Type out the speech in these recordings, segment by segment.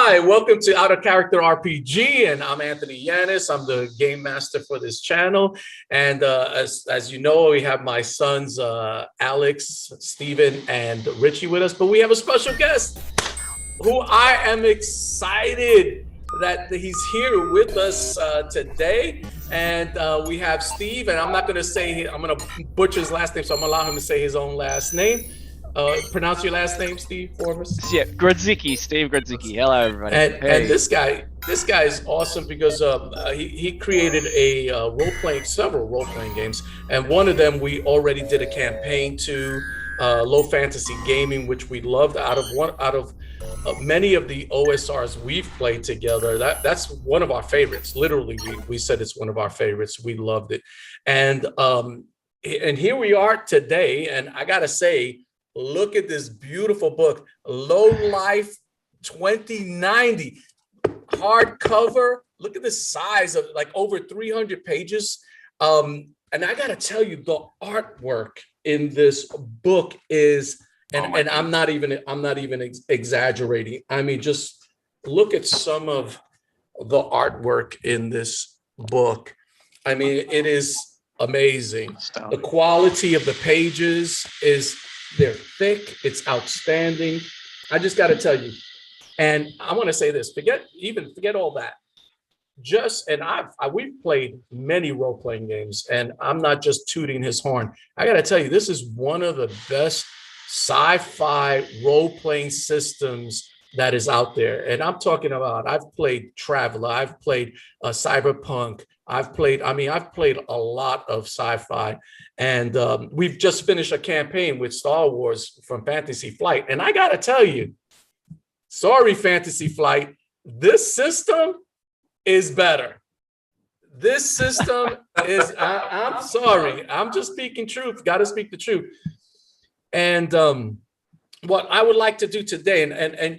Hi, welcome to Out of Character RPG, and I'm Anthony Yanis. I'm the game master for this channel, and as you know, we have my sons Alex, Steven, and Richie with us, but we have a special guest who I am excited that he's here with us today. And we have Steve, and I'm not going to say, I'm going to butcher his last name, so I'm going to allow him to say his own last name. Pronounce your last name, Steve, for us. Yeah, Grodziki, Steve Grodziki. Hello, everybody. And this guy is awesome because he created a several role-playing games, and one of them we already did a campaign to, Low Fantasy Gaming, which we loved. Out of many of the OSRs we've played together, that's one of our favorites. Literally, we said it's one of our favorites. We loved it, and here we are today, and I gotta say, look at this beautiful book, LOWLIFE 2090, hardcover. Look at the size of like over 300 pages. And I got to tell you, the artwork in this book is, and I'm not even exaggerating. I mean, just look at some of the artwork in this book. I mean, it is amazing. The quality of the pages they're thick. It's outstanding. I just got to tell you, and I want to say this, forget all that. We've played many role-playing games, and I'm not just tooting his horn. I got to tell you, this is one of the best sci-fi role-playing systems that is out there. And I'm talking about, I've played Traveler, I've played Cyberpunk, I've played a lot of sci-fi, and we've just finished a campaign with Star Wars from Fantasy Flight. And I got to tell you, sorry, Fantasy Flight, this system is better. This system is, I'm sorry, I'm just speaking truth, got to speak the truth. And what I would like to do today,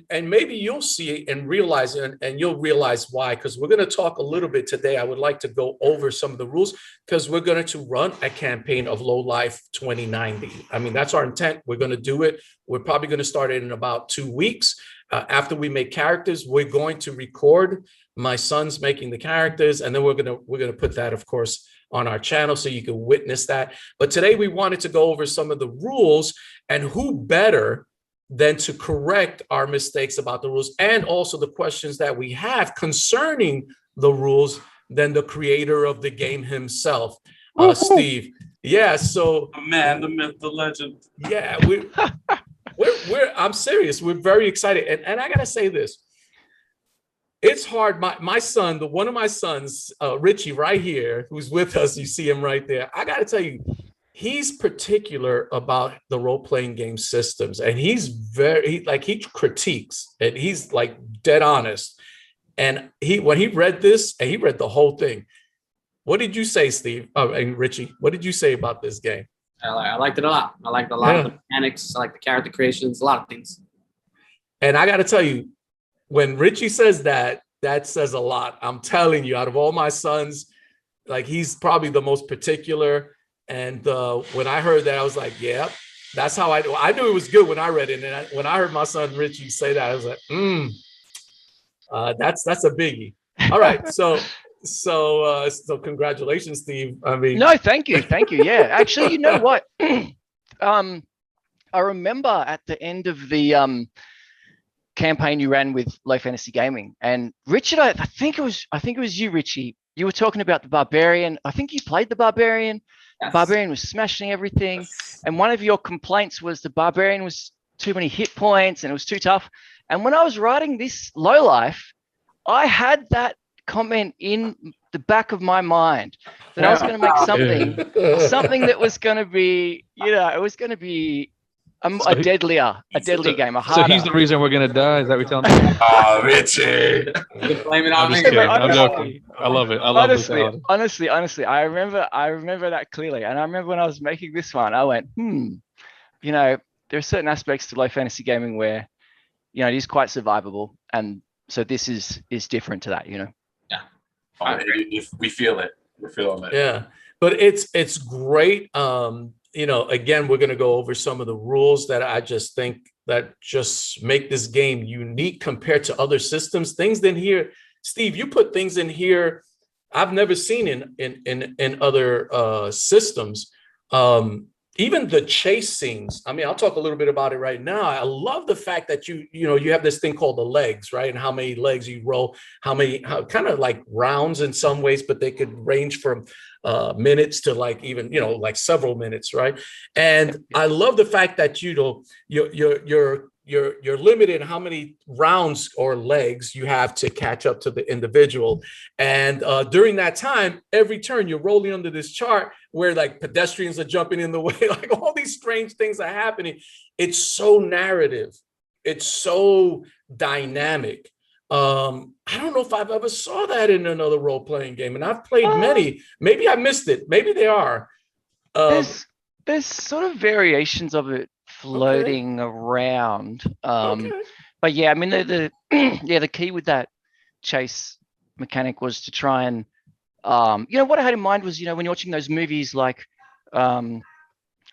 and maybe you'll see and realize, and you'll realize why, because we're going to talk a little bit today. I would like to go over some of the rules, because we're going to run a campaign of LOWLIFE 2090. I mean, that's our intent. We're going to do it. We're probably going to start it in about 2 weeks. After we make characters, we're going to record my sons making the characters, and then we're going to put that, of course, on our channel so you can witness that. But today we wanted to go over some of the rules, and who better than to correct our mistakes about the rules and also the questions that we have concerning the rules than the creator of the game himself, Steve. Yeah, so the man, the myth, the legend. Yeah, I'm serious. We're very excited, and I gotta say this. It's hard. My son, one of my sons, Richie, right here, who's with us, you see him right there. I got to tell you, he's particular about the role-playing game systems, and he critiques, and he's like dead honest. And when he read this, and he read the whole thing. What did you say, Steve? Oh, and Richie, what did you say about this game? I liked it a lot. I liked a lot of the mechanics. I like the character creations, a lot of things. And I got to tell you, when Richie says that says a lot. I'm telling you, out of all my sons, like, he's probably the most particular. And when I heard that, I was like, yeah, that's how I knew it was good when I read it. And when I heard my son Richie say that, I was like, that's a biggie. All right, so congratulations, Steve. I mean, no, thank you. Yeah, actually, you know what? I remember at the end of the campaign you ran with Low Fantasy Gaming, and Richard, I think it was you, Richie. You were talking about the Barbarian. I think you played the Barbarian. Yes. Barbarian was smashing everything, and one of your complaints was the Barbarian was too many hit points and it was too tough. And when I was writing this LOWLIFE, I had that comment in the back of my mind that I was going to make something that was going to be, it was going to be a deadlier game. So he's the reason we're gonna die. Is that what you're telling me? Oh, Richie! Blame it on me. I'm joking. I love it. I love honestly, I remember that clearly. And I remember when I was making this one, I went, there are certain aspects to Low Fantasy Gaming where, it is quite survivable, and so this is different to that. Yeah. We feel it. We're feeling it. Yeah, but it's great. Again, we're going to go over some of the rules that I just think that just make this game unique compared to other systems. Things in here, Steve, you put things in here I've never seen in other systems. Even the chase scenes. I mean, I'll talk a little bit about it right now. I love the fact that you have this thing called the legs, right? And how many legs you roll, how kind of like rounds in some ways, but they could range from minutes to like even like several minutes, right? And I love the fact that you're limited in how many rounds or legs you have to catch up to the individual. And during that time, every turn you're rolling under this chart where like pedestrians are jumping in the way, like all these strange things are happening. It's so narrative. It's so dynamic. I don't know if I've ever saw that in another role-playing game, and I've played many. Maybe I missed it. Maybe they are. There's sort of variations of it floating around. But yeah, I mean the key with that chase mechanic was to try and what I had in mind was when you're watching those movies like I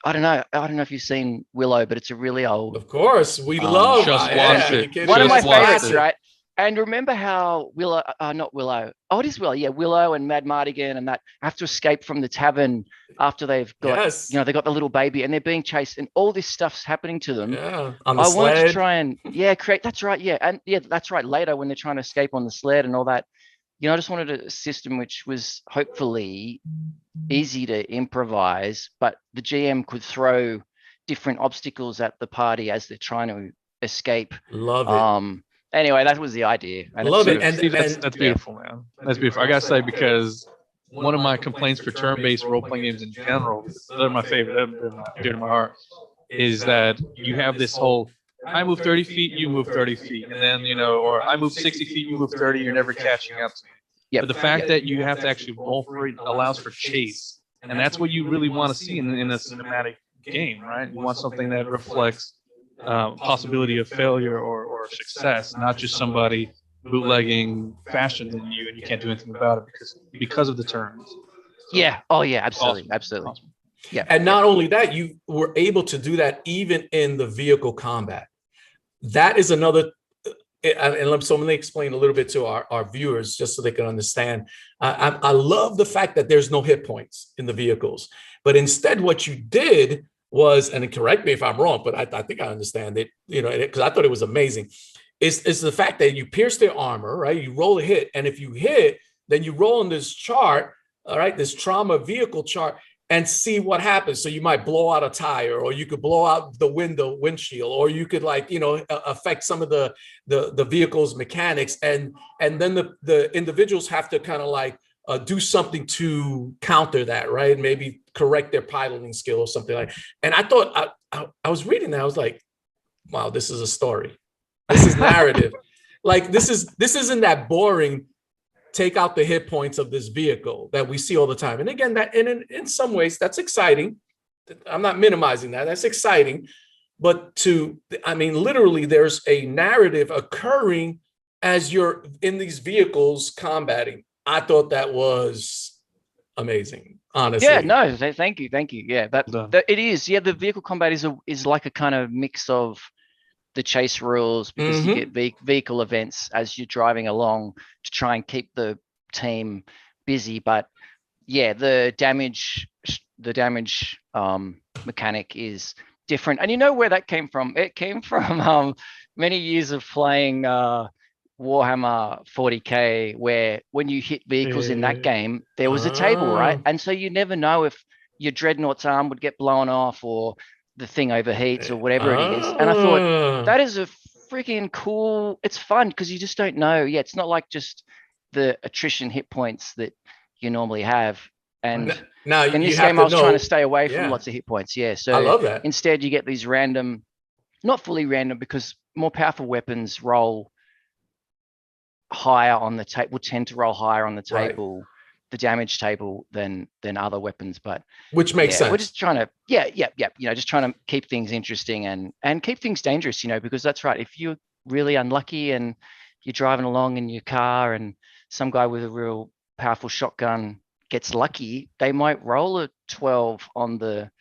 don't know if you've seen Willow, but it's a really old. Of course, we love just watched it. One of my favorites, it. right? And remember how Willow, not Willow. Oh, it is Willow. Yeah, Willow and Mad Mardigan and that have to escape from the tavern after they've got, they got the little baby and they're being chased and all this stuff's happening to them. Yeah, on the I sled. wanted to try and create. That's right. Yeah, and that's right. Later when they're trying to escape on the sled and all that, I just wanted a system which was hopefully easy to improvise, but the GM could throw different obstacles at the party as they're trying to escape. Love it. Anyway, that was the idea. And love it. And that's beautiful, man. That's beautiful. I gotta say, because one of my complaints for turn-based role-playing games in general, they're my favorite, they're dear to my heart, is that you have this whole, I move 30 feet, you move 30 feet, and then, or I move 60 feet, you move 30, you're never catching up to me. Yep. But the fact that you have to actually roll for it allows for chase. And that's what you really want to see in a cinematic game, right? You want something that reflects possibility of failure or success, not just somebody bootlegging faster than you and you can't do anything about it because of the turns. So, yeah. Oh yeah, absolutely. Awesome. Absolutely. Awesome. Yeah. And not only that, you were able to do that even in the vehicle combat. That is another. And so let me explain a little bit to our viewers just so they can understand. I love the fact that there's no hit points in the vehicles, but instead what you did was, and correct me if I'm wrong, but I think I understand it, because I thought it was amazing, is the fact that you pierce their armor, right? You roll a hit, and if you hit, then you roll on this chart, all right, this trauma vehicle chart, and see what happens. So you might blow out a tire, or you could blow out the windshield, or you could affect some of the vehicle's mechanics, and then the individuals have to kind of do something to counter that, right? Maybe correct their piloting skill or something like. And I thought I was reading that, I was like, wow, this is a story. This is narrative. Like this isn't that boring. Take out the hit points of this vehicle that we see all the time. And again, that in some ways that's exciting. I'm not minimizing that. That's exciting. But literally there's a narrative occurring as you're in these vehicles combating. I thought that was amazing, honestly. Yeah, no, thank you. Yeah, that it is. Yeah, the vehicle combat is like a kind of mix of the chase rules, because you get vehicle events as you're driving along to try and keep the team busy. But yeah, the damage mechanic is different. And you know where that came from? It came from many years of playing Warhammer 40K, where when you hit vehicles in that game, there was a table, right? And so you never know if your dreadnought's arm would get blown off or the thing overheats or whatever it is. And I thought that is a freaking cool, it's fun because you just don't know. Yeah, it's not like just the attrition hit points that you normally have. And now in this game, I was trying to stay away from lots of hit points. Yeah, so I love that. Instead, you get these random, not fully random, because more powerful weapons roll higher on the table, will tend to roll higher on the table, the damage table than other weapons. But which makes sense. We're just trying to just trying to keep things interesting and keep things dangerous, because that's right. If you're really unlucky and you're driving along in your car and some guy with a real powerful shotgun gets lucky, they might roll a 12 on the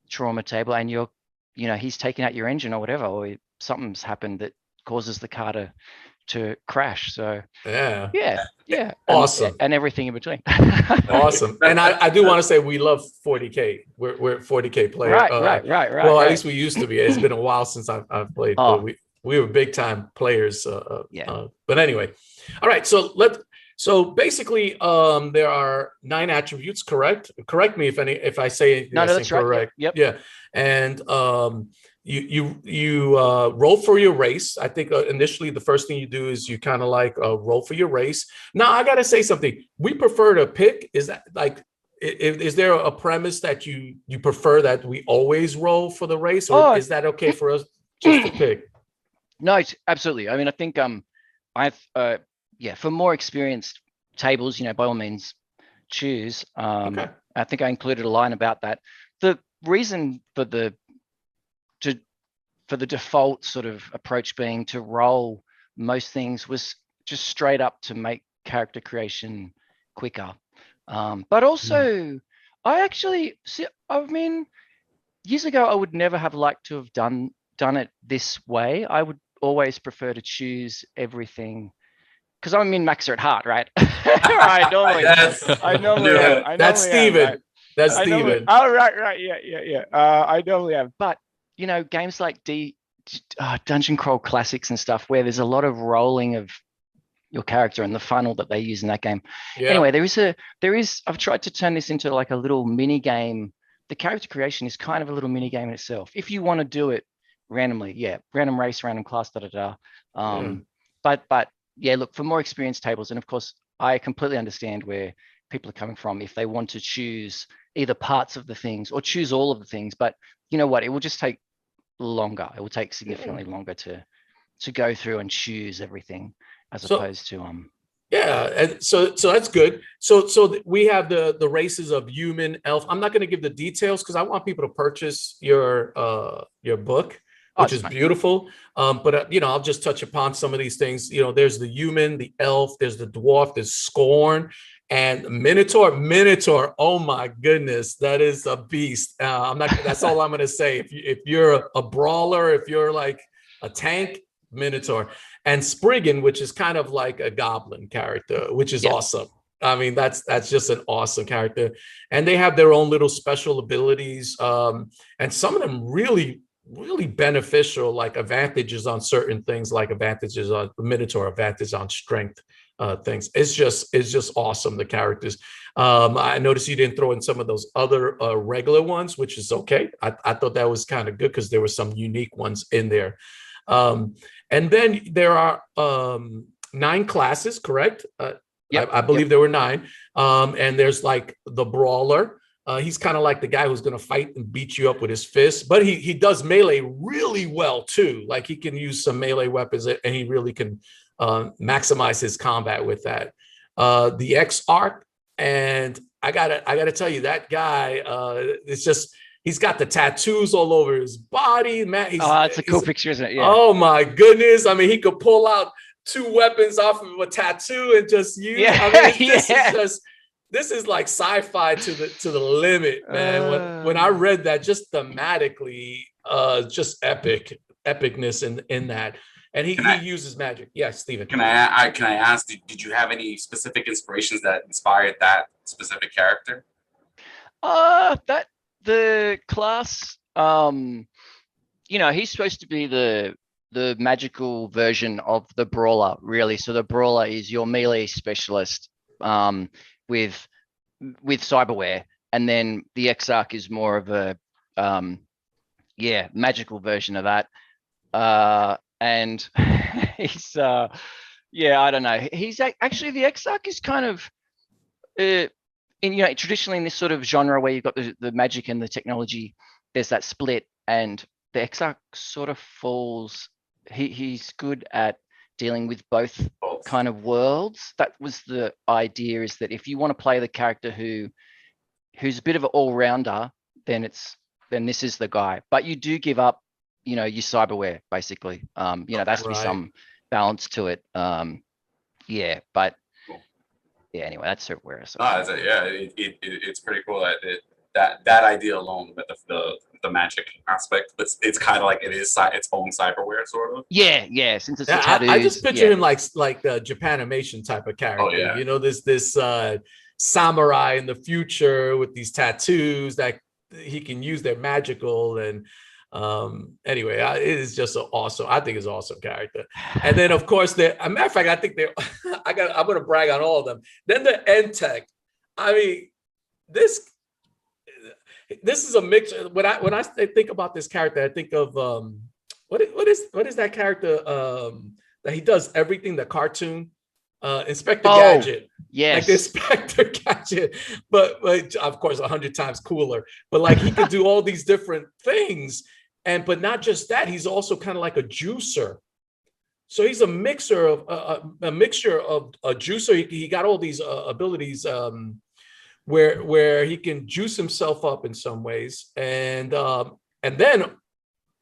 trauma table and he's taking out your engine or whatever, or something's happened that causes the car to crash. So Yeah. yeah, Awesome. and everything in between. Awesome. And I do want to say we love 40K. We're 40K players. Right. Well, at least we used to be. It's been a while since I've played, but we were big time players. But anyway, all right. So basically, there are 9 attributes. Correct me if I say anything that's incorrect. Right. Yep. Yeah. And you roll for your race. I think initially the first thing you do is you kind of like roll for your race. Now I gotta say something. We prefer to pick. Is that like? Is there a premise that you prefer that we always roll for the race, or is that okay for us just to pick? No, absolutely. I mean, I think for more experienced tables, by all means choose. Okay. I think I included a line about that. The reason for the default sort of approach being to roll most things was just straight up to make character creation quicker. But also, I actually see. I mean, years ago, I would never have liked to have done it this way. I would always prefer to choose everything because I'm in Maxer at heart, right? I normally am. That's Steven. Right? That's Steven. Right. Yeah. I normally am. But, games like Dungeon Crawl Classics and stuff where there's a lot of rolling of your character and the funnel that they use in that game. Yeah. Anyway, I've tried to turn this into like a little mini game. The character creation is kind of a little mini game in itself. If you want to do it randomly, random race, random class, But look, for more experienced tables, and of course, I completely understand where people are coming from if they want to choose either parts of the things or choose all of the things. But you know what? It will just take longer. It will take significantly longer to go through and choose everything as opposed to Yeah, and so that's good. So we have the races of human, elf. I'm not going to give the details because I want people to purchase your book, which is beautiful. But I'll just touch upon some of these things. There's the human, the elf, there's the dwarf, there's Scorn, and Minotaur. Minotaur, oh my goodness, that is a beast. That's all I'm going to say. If you're a brawler, if you're like a tank, Minotaur. And Spriggan, which is kind of like a goblin character, which is awesome. I mean, that's just an awesome character. And they have their own little special abilities. And some of them really, really beneficial, like advantages on certain things, like advantages on the Minotaur, advantage on strength things. It's just awesome, the characters. I noticed you didn't throw in some of those other regular ones, which is okay. I thought that was kind of good because there were some unique ones in there. And then there are 9 classes, correct? I believe there were 9. And there's like the brawler. He's kind of like the guy who's going to fight and beat you up with his fists, but he does melee really well too. Like he can use some melee weapons and he really can maximize his combat with that. The X-Arc, and I gotta tell you, that guy, it's just. He's got the tattoos all over his body, man. It's a cool picture, isn't it? Yeah. Oh my goodness! I mean, he could pull out 2 weapons off of a tattoo and just use. Yeah. I mean, this is like sci-fi to the limit, man. When I read that, just thematically, just epicness in that, and he uses magic. Yeah, Steven. Can I ask? Did you have any specific inspirations that inspired that specific character? The class, he's supposed to be the magical version of the brawler, really. So the brawler is your melee specialist with cyberware, and then the Exarch is more of a magical version of that. And he's I don't know. He's actually, the Exarch is kind of traditionally in this sort of genre where you've got the magic and the technology, there's that split, and the Exarch sort of falls. He's good at dealing with both kind of worlds. That was the idea, is that if you want to play the character who's a bit of an all-rounder, then this is the guy. But you do give up, your cyberware, basically. There has to be some balance to it. But. Yeah, anyway, that's where it's. It's pretty cool. that idea alone with the magic aspect, but it's kind of like it is its own cyberware sort of. Yeah. Since it's the Yeah, tattoos, I just picture him like a Japanimation type of character. Oh, yeah. You know, this samurai in the future with these tattoos that he can use. They're magical. And anyway, it is just awesome. I think it's an awesome character. And then of course, a matter of fact, I think I'm going to brag on all of them. Then the end tech. I mean, this is a mix. When I think about this character, I think of what is that character that he does everything, the cartoon Inspector Gadget. Yes, like the Inspector Gadget, but of course 100 times cooler. But like he could do all these different things, but not just that, he's also kind of like a juicer. So he's a mixture of a juicer. He got all these abilities where he can juice himself up in some ways, and then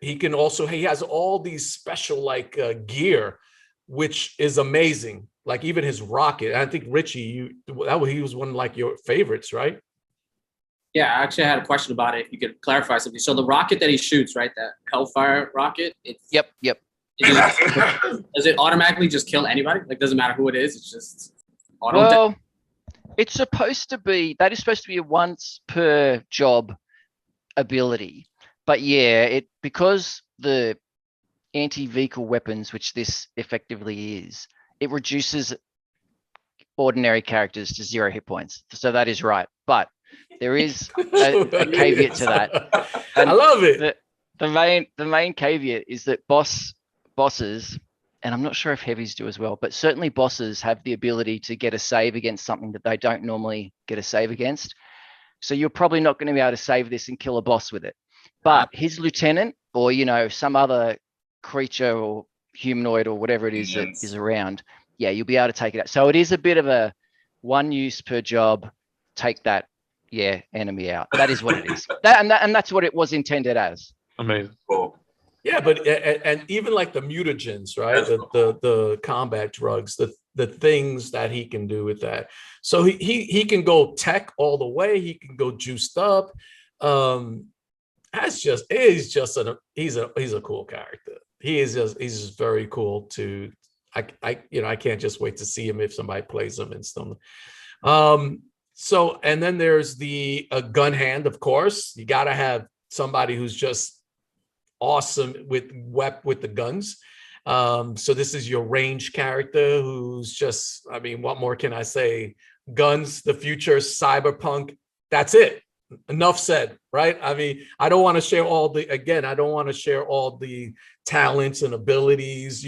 he has all these special like gear, which is amazing. Like even his rocket. I think Richie, he was one of like your favorites, right? Yeah, I actually had a question about it. If you could clarify something. So the rocket that he shoots, right? That Hellfire rocket. Yep. Does it automatically just kill anybody? Like, doesn't matter who it is. It's just auto. Well, it's supposed to be a once per job ability, but yeah, because the anti-vehicle weapons, which this effectively is, it reduces ordinary characters to 0 hit points. So that is right, but there is a caveat to that. And I love it. The main caveat is that bosses, and I'm not sure if heavies do as well, but certainly bosses have the ability to get a save against something that they don't normally get a save against. So you're probably not going to be able to save this and kill a boss with it. But his lieutenant, or some other creature or humanoid or whatever it is that is around, yeah, you'll be able to take it out. So it is a bit of a one use per job. Take that, enemy out. That is what it is. And that's what it was intended as. Amazing. Cool. Yeah, but and even like the mutagens, right? The combat drugs, the things that he can do with that. So he can go tech all the way. He can go juiced up. He's a cool character. He's just very cool to. I can't just wait to see him if somebody plays him and stuff. So and then there's the gun hand, of course. You got to have somebody who's just awesome with the guns. So this is your range character who's just, I mean, what more can I say? Guns, the future, cyberpunk. That's it. Enough said, right? I mean, I don't want to share all the talents and abilities,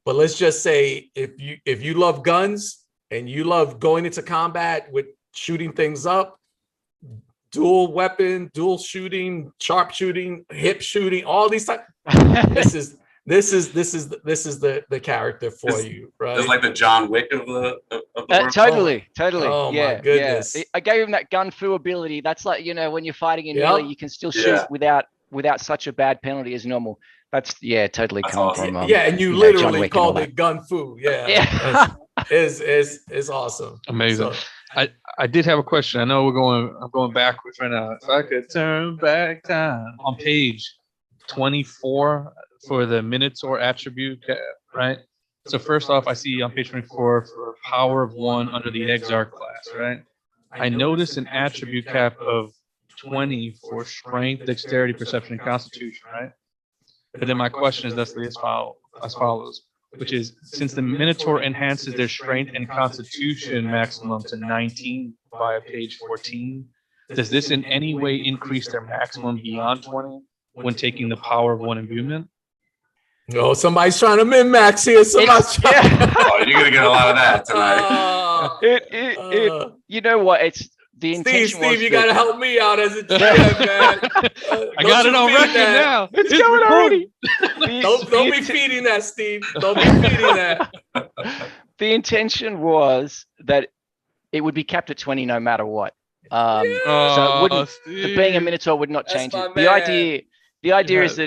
but let's just say if you love guns and you love going into combat with shooting things up, dual weapon, dual shooting, sharp shooting, hip shooting, all these types. This is the character for you, right? It's like the John Wick of the world. Totally. Oh my goodness! Yeah. I gave him that gun fu ability. That's like when you're fighting in melee, you can still shoot without such a bad penalty as normal. That's totally coming awesome. from and you literally called it gun fu. Yeah. is awesome. Amazing. So, I did have a question. I know I'm going backwards right now. If I could turn back time on page 24 for the Minotaur attribute, right? So first off, I see on page 24 for power of 1 under the Exarch class, right? I noticed an attribute cap of 20 for strength, dexterity, perception, and constitution, right? But then my question is thusly as follows, which is, since the Minotaur enhances their strength and constitution maximum to 19 via page 14, does this in any way increase their maximum beyond 20 when taking the power of 1 imbuement? No, somebody's trying to min-max here. Somebody's Oh, you're gonna get a lot of that tonight. You know what? It's the intention. Steve, you gotta help me out as a GM, man. I got it on record now. It's going already. Don't be feeding that, Steve. Don't be feeding that. The intention was that it would be capped at 20 no matter what. So it wouldn't. Being a Minotaur would not change it. The idea is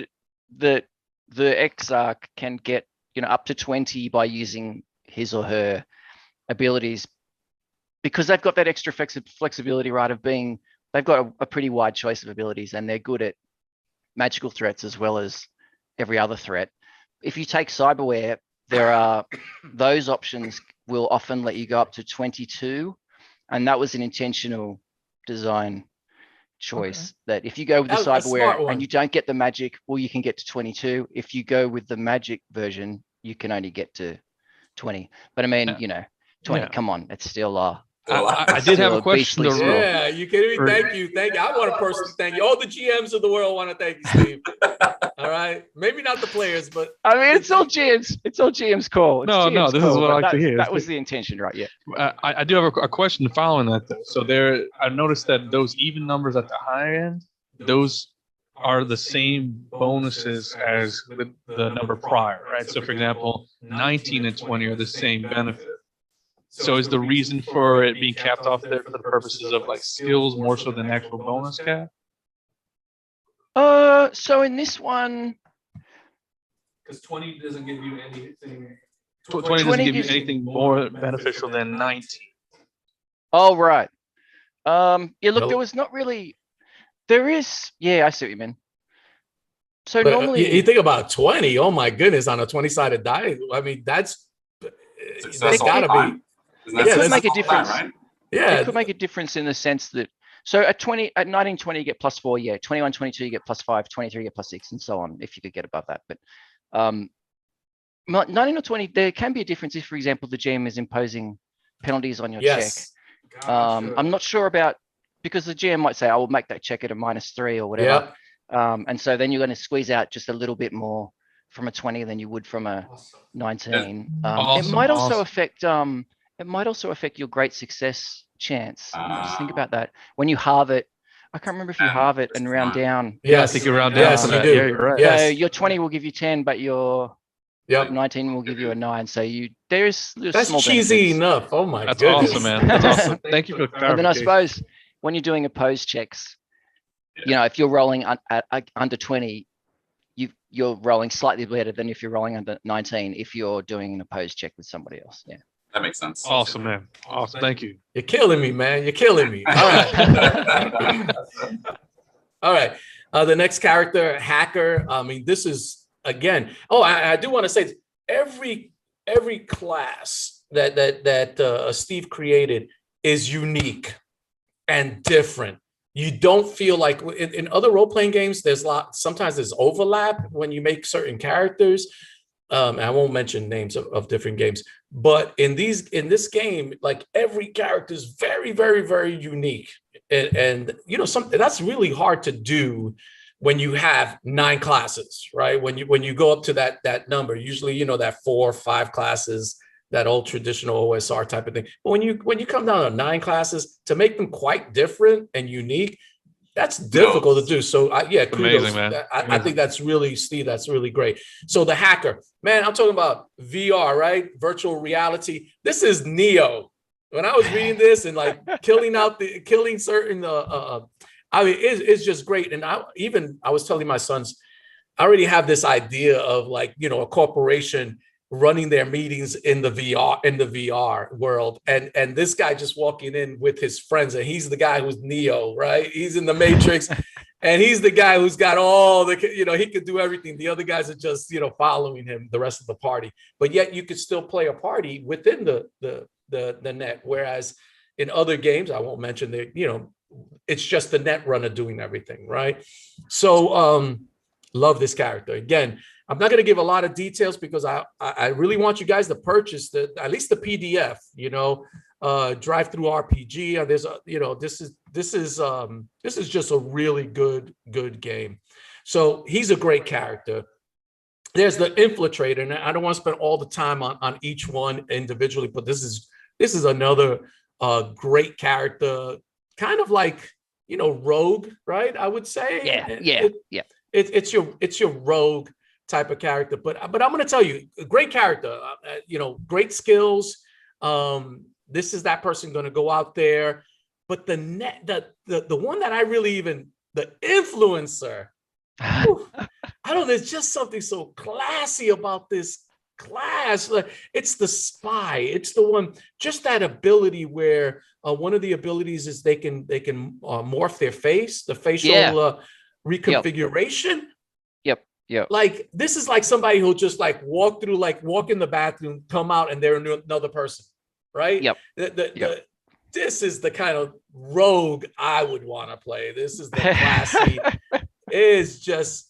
that the Exarch can get up to 20 by using his or her abilities, because they've got that extra flexibility, right, of being they've got a pretty wide choice of abilities, and they're good at magical threats as well as every other threat. If you take cyberware, there are those options will often let you go up to 22, and that was an intentional design choice. That if you go with the That was a smart cyberware one. and you don't get the magic, well, you can get to 22. If you go with the magic version, you can only get to 20. But I mean, 20. Yeah. Come on, it's still I did have a question. beastly score. Yeah, you kidding me? Thank you. I want to personally thank you. All the GMs of the world want to thank you, Steve. All right, maybe not the players, but I mean, it's all GM's. It's all GM's call. It's No, GM's this is call, what I but like to hear. That was the intention, right? Yeah. I do have a question following that though. So I noticed that those even numbers at the high end, those are the same bonuses as the number prior, right? So for example, 19 and 20 are the same benefit. So is the reason for it being capped off there for the purposes of like skills more so than actual bonus cap? So in this one, Because 20 doesn't give you anything. 20 20 doesn't give you gives- anything more beneficial than 19. oh right. Yeah. Look, Nope. there was not really. There is. Yeah, I see what you mean. So But normally, you think about 20. Oh my goodness, on a 20-sided die. I mean, that's that's gotta all time. be. Isn't that- Yeah, that's make a all time, difference. right? Yeah, it could make a difference in the sense that. So at 19, 20, you get +4. Yeah, 21, 22, you get +5. 23, you get +6, and so on. If you could get above that, but 19 or 20, there can be a difference if, for example, the GM is imposing penalties on your check. yes. I'm not sure about, because the GM might say, I will make that check at a -3 or whatever. Yeah. And so then you're going to squeeze out just a little bit more from a 20 than you would from a 19. Awesome, It might also awesome. affect your great success chance. Just think Ah. about that. When you halve it, I can't remember if you halve it and round down. Yeah, I Yes. think you round down. Yes, to you that. do. Yeah, you're right. Yes. So your 20 will give you 10, but your Yep. 19 will give you a 9. So there's That's small cheesy benefits. enough. Oh my That's goodness. awesome, man. That's awesome. Thank you for the And then I clarification. suppose when you're doing opposed checks, if you're rolling under 20, you're rolling slightly better than if you're rolling under 19 if you're doing an opposed check with somebody else. Yeah. That makes sense. Awesome, man. Awesome. Thank you. You're killing me, man. You're killing me. All right. All right. The next character, Hacker. I mean, this is again. Oh, I do want to say every class that Steve created is unique and different. You don't feel like in other role-playing games, sometimes there's overlap when you make certain characters. I won't mention names of different games, but in this game, like every character is very, very, very unique. And something that's really hard to do when you have 9 classes, right? When you go up to that number, usually, that 4 or 5 classes, that old traditional OSR type of thing. But when you come down to 9 classes, to make them quite different and unique, that's difficult to do. So kudos. Amazing, man. I think that's really, Steve, that's really great. So the Hacker, man, I'm talking about VR, right? Virtual reality. This is Neo. When I was reading this and like killing certain, I mean, it's just great. And I was telling my sons, I already have this idea of like, a corporation running their meetings in the VR world, and this guy just walking in with his friends, and he's the guy who's Neo, right? He's in the Matrix, and he's the guy who's got all the, he could do everything. The other guys are just, following him, the rest of the party. But yet you could still play a party within the net. Whereas in other games, I won't mention it's just the net runner doing everything, right? So love this character. Again, I'm not going to give a lot of details because I really want you guys to purchase at least the PDF, Drive Through RPG. This is just a really good game. So he's a great character. There's the Infiltrator, and I don't want to spend all the time on each one individually, but this is another great character, kind of like Rogue, right? I would say. Yeah. It's your Rogue type of character, but I'm going to tell you, a great character, great skills. This is that person going to go out there, but the one that I really the influencer. I don't know. There's just something so classy about this class. Like, it's the spy. It's the one. Just that ability where one of the abilities is they can morph their face, the facial reconfiguration. Yep. Like this is like somebody who'll just like walk in the bathroom, come out, and they're another person, right? Yep. This is the kind of rogue I would want to play. This is the classy. Is just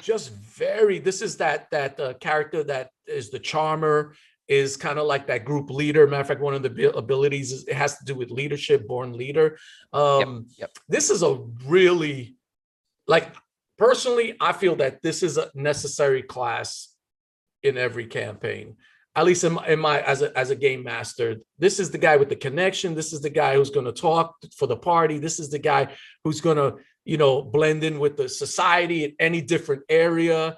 very. This is that character that is the charmer, is kind of like that group leader. Matter of fact, one of the abilities is it has to do with leadership, born leader. This is a really, like, personally, I feel that this is a necessary class in every campaign. At least in my as a game master, this is the guy with the connection. This is the guy who's going to talk for the party. This is the guy who's going to, blend in with the society in any different area.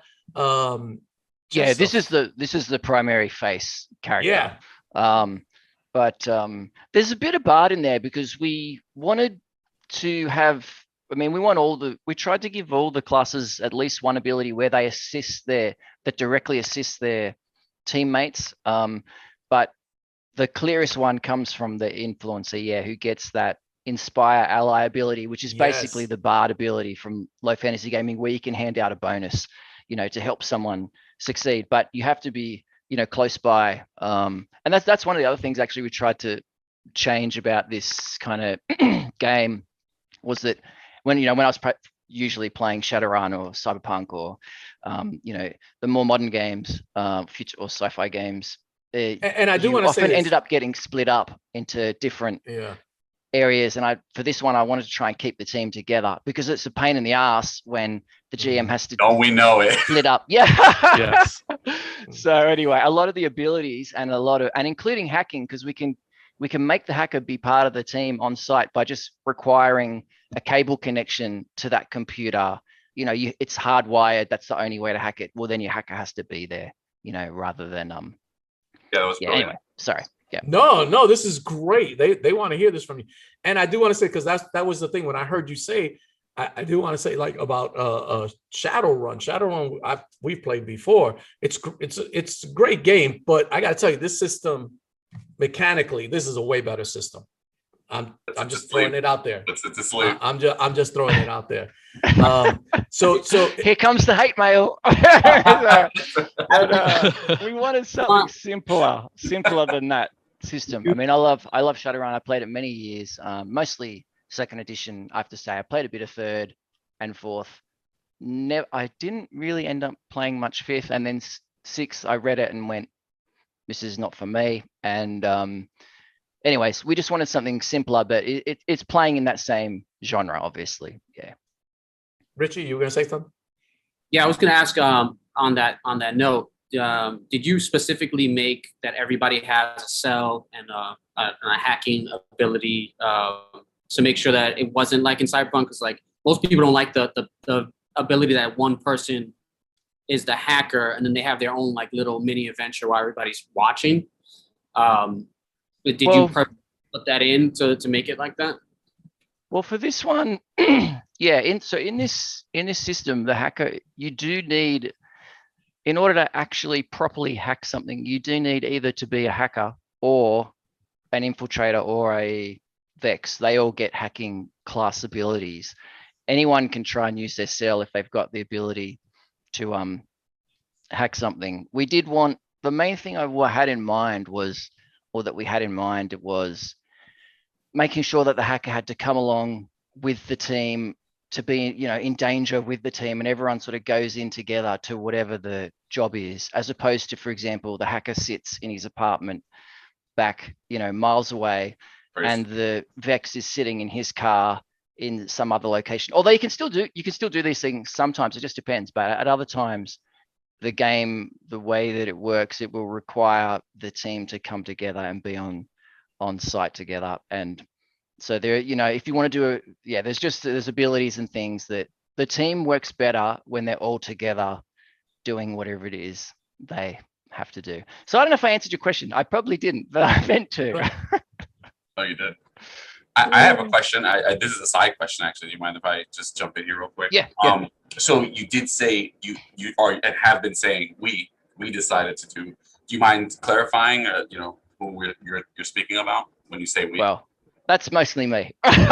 This is the primary face character. But there's a bit of Bard in there because we wanted to have. We tried to give all the classes at least one ability where they that directly assist their teammates. But the clearest one comes from the influencer, who gets that inspire ally ability, which is basically the Bard ability from Low Fantasy Gaming, where you can hand out a bonus, to help someone succeed. But you have to be, close by. And that's one of the other things actually we tried to change about this kind of game was that when I was usually playing Shadowrun or Cyberpunk or, the more modern games, future or sci-fi games, and I do want to say often ended up getting split up into different areas. And for this one, I wanted to try and keep the team together because it's a pain in the ass when the GM has to. Oh, we know it. Split up. Yeah. Yes. So anyway, a lot of the abilities and including hacking, because we can make the hacker be part of the team on site by just requiring a cable connection to that computer. It's hardwired. That's the only way to hack it. Well, then your hacker has to be there, rather than that was brilliant. Anyway, sorry. Yeah. No, this is great. They want to hear this from you. And I do want to say, because that was the thing when I heard you say, I do want to say, like, about Shadowrun. Shadowrun we've played before. It's a great game, but I got to tell you, this system mechanically, this is a way better system. I'm just throwing it out there. I'm just throwing it out there. So here comes the hate mail. We wanted something simpler than that system. I mean, I love Shadowrun. I played it many years, mostly second edition. I have to say, I played a bit of third and fourth. I didn't really end up playing much fifth, and then sixth. I read it and went, "This is not for me." And anyways, we just wanted something simpler, but it's playing in that same genre, obviously. Yeah. Richie, you were gonna say something? Yeah, I was gonna ask on that note. Did you specifically make that everybody has a cell and a hacking ability to make sure that it wasn't like in Cyberpunk? Because like most people don't like the ability that one person is the hacker and then they have their own like little mini adventure while everybody's watching. Did you put that in to make it like that? Well, for this one, yeah. In this system, the hacker, you do need, in order to actually properly hack something, you do need either to be a hacker or an infiltrator or a Vex. They all get hacking class abilities. Anyone can try and use their cell if they've got the ability to hack something. We did want, the main thing I had in mind was, or that we had in mind, it was making sure that the hacker had to come along with the team to be, in danger with the team, and everyone sort of goes in together to whatever the job is, as opposed to, for example, the hacker sits in his apartment back, miles away, and the Vex is sitting in his car in some other location. Although you can still do these things sometimes, it just depends. But at other times, the game, the way that it works, it will require the team to come together and be on site together. And so there, if you want to do there's abilities and things that the team works better when they're all together doing whatever it is they have to do. So I don't know if I answered your question. I probably didn't, but I meant to. No, you did. I have a question. This is a side question, actually. Do you mind if I just jump in here real quick? Yeah. So you did say you are and have been saying we we decided to do. Do you mind clarifying, who you're speaking about when you say we? Well, that's mostly me. Okay.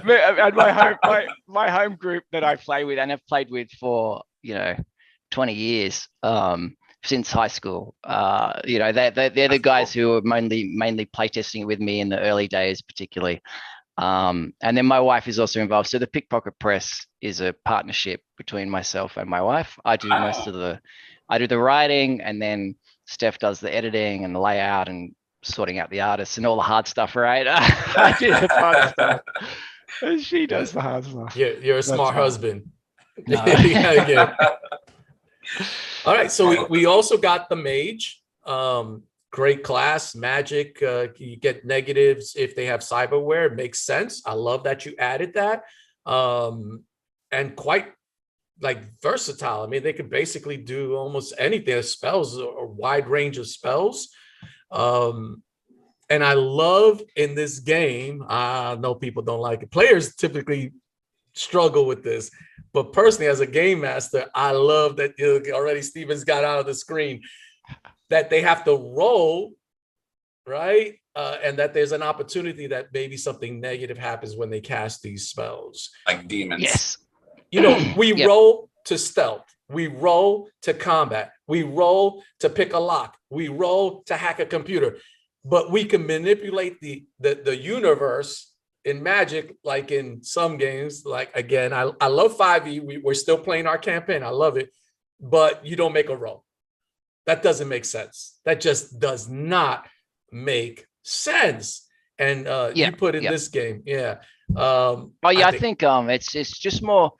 And my home group that I play with and have played with for 20 years, since high school. They're the guys who are mainly playtesting with me in the early days, particularly. And then my wife is also involved. So the Pickpocket Press is a partnership between myself and my wife. I do the writing, and then Steph does the editing and the layout and sorting out the artists and all the hard stuff, right? I do the fun stuff. And she does the hard stuff. You're a smart husband. No. Yeah. All right, so we also got the Mage. Great class, magic. You get negatives if they have cyberware. It makes sense. I love that you added that. And quite versatile. I mean, they could basically do almost anything. Spells, a wide range of spells. And I love in this game, I know people don't like it. Players typically struggle with this, but personally, as a game master, I love that already Steven's got out of the screen that they have to roll, right? And that there's an opportunity that maybe something negative happens when they cast these spells. Like demons. Yes. We roll to stealth. We roll to combat. We roll to pick a lock. We roll to hack a computer. But we can manipulate the universe in Magic, like in some games. Like, again, I love 5e. We're still playing our campaign. I love it. But you don't make a roll. That doesn't make sense. That just does not make sense. And you put in this game. Yeah. I think it's just more.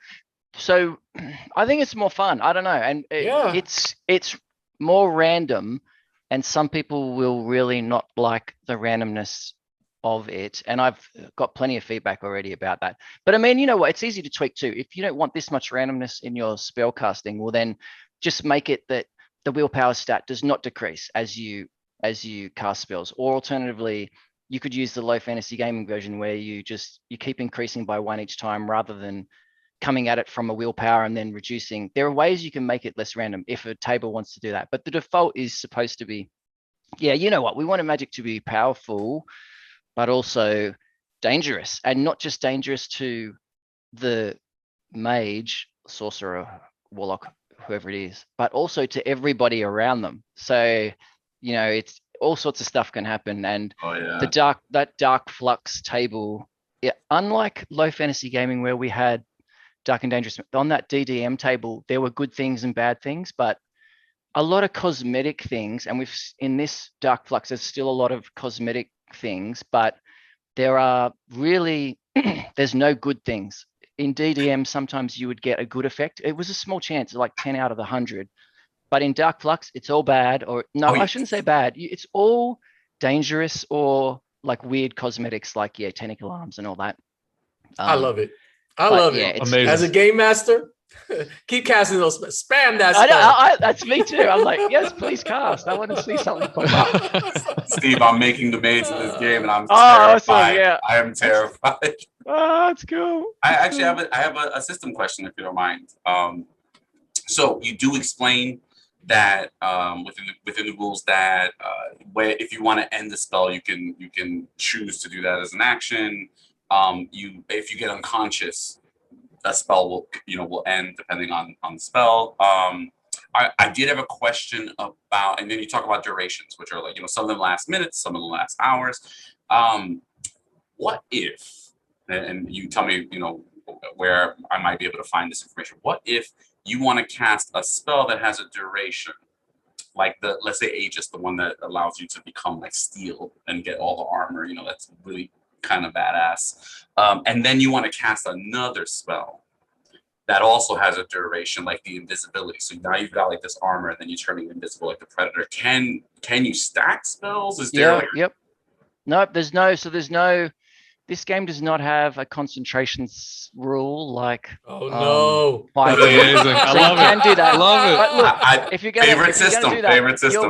So I think it's more fun. I don't know. And it's more random. And some people will really not like the randomness of it. And I've got plenty of feedback already about that. But I mean, you know what? It's easy to tweak too. If you don't want this much randomness in your spell casting, well, then just make it that the willpower stat does not decrease as you cast spells. Or alternatively, you could use the low fantasy gaming version where you keep increasing by 1 each time rather than coming at it from a willpower and then reducing. There are ways you can make it less random if a table wants to do that. But the default is supposed to be, you know what? We want Magic to be powerful, but also dangerous. And not just dangerous to the mage, sorcerer, warlock, whoever it is, but also to everybody around them. So, it's all sorts of stuff can happen. And that dark flux table, unlike low fantasy gaming where we had Dark and Dangerous, on that DDM table, there were good things and bad things, but a lot of cosmetic things. And in this Dark Flux, there's still a lot of cosmetic things, but there are really, there's no good things. In DDM, sometimes you would get a good effect. It was a small chance, like 10 out of 100. But in Dark Flux, it's all bad. I shouldn't say bad. It's all dangerous or like weird cosmetics, like tentacle arms and all that. I love it. I love it. Amazing. As a game master, keep casting those. Spam that spell. That's me too. I'm like, yes, please cast. I want to see something pop up. Steve, I'm making the mage in this game, and I'm terrified. Awesome, yeah. I am terrified. Oh, that's cool. I actually have a system question, if you don't mind. So you do explain that within the rules that if you want to end the spell, you can choose to do that as an action. If you get unconscious, a spell will end depending on the spell. I did have a question about, and then you talk about durations, which are like, some of them last minutes, some of them last hours. What if, and you tell me, where I might be able to find this information. What if you want to cast a spell that has a duration, like let's say Aegis, the one that allows you to become like steel and get all the armor, that's really kind of badass. And then you want to cast another spell that also has a duration, like the invisibility. So now you've got like this armor, and then you turn invisible like the Predator. Can you stack spells? Is there Nope, there's no. This game does not have a concentration rule like. Oh no! That's amazing. I love it. Do that. I love it. But look, if you're going to do that, favorite system.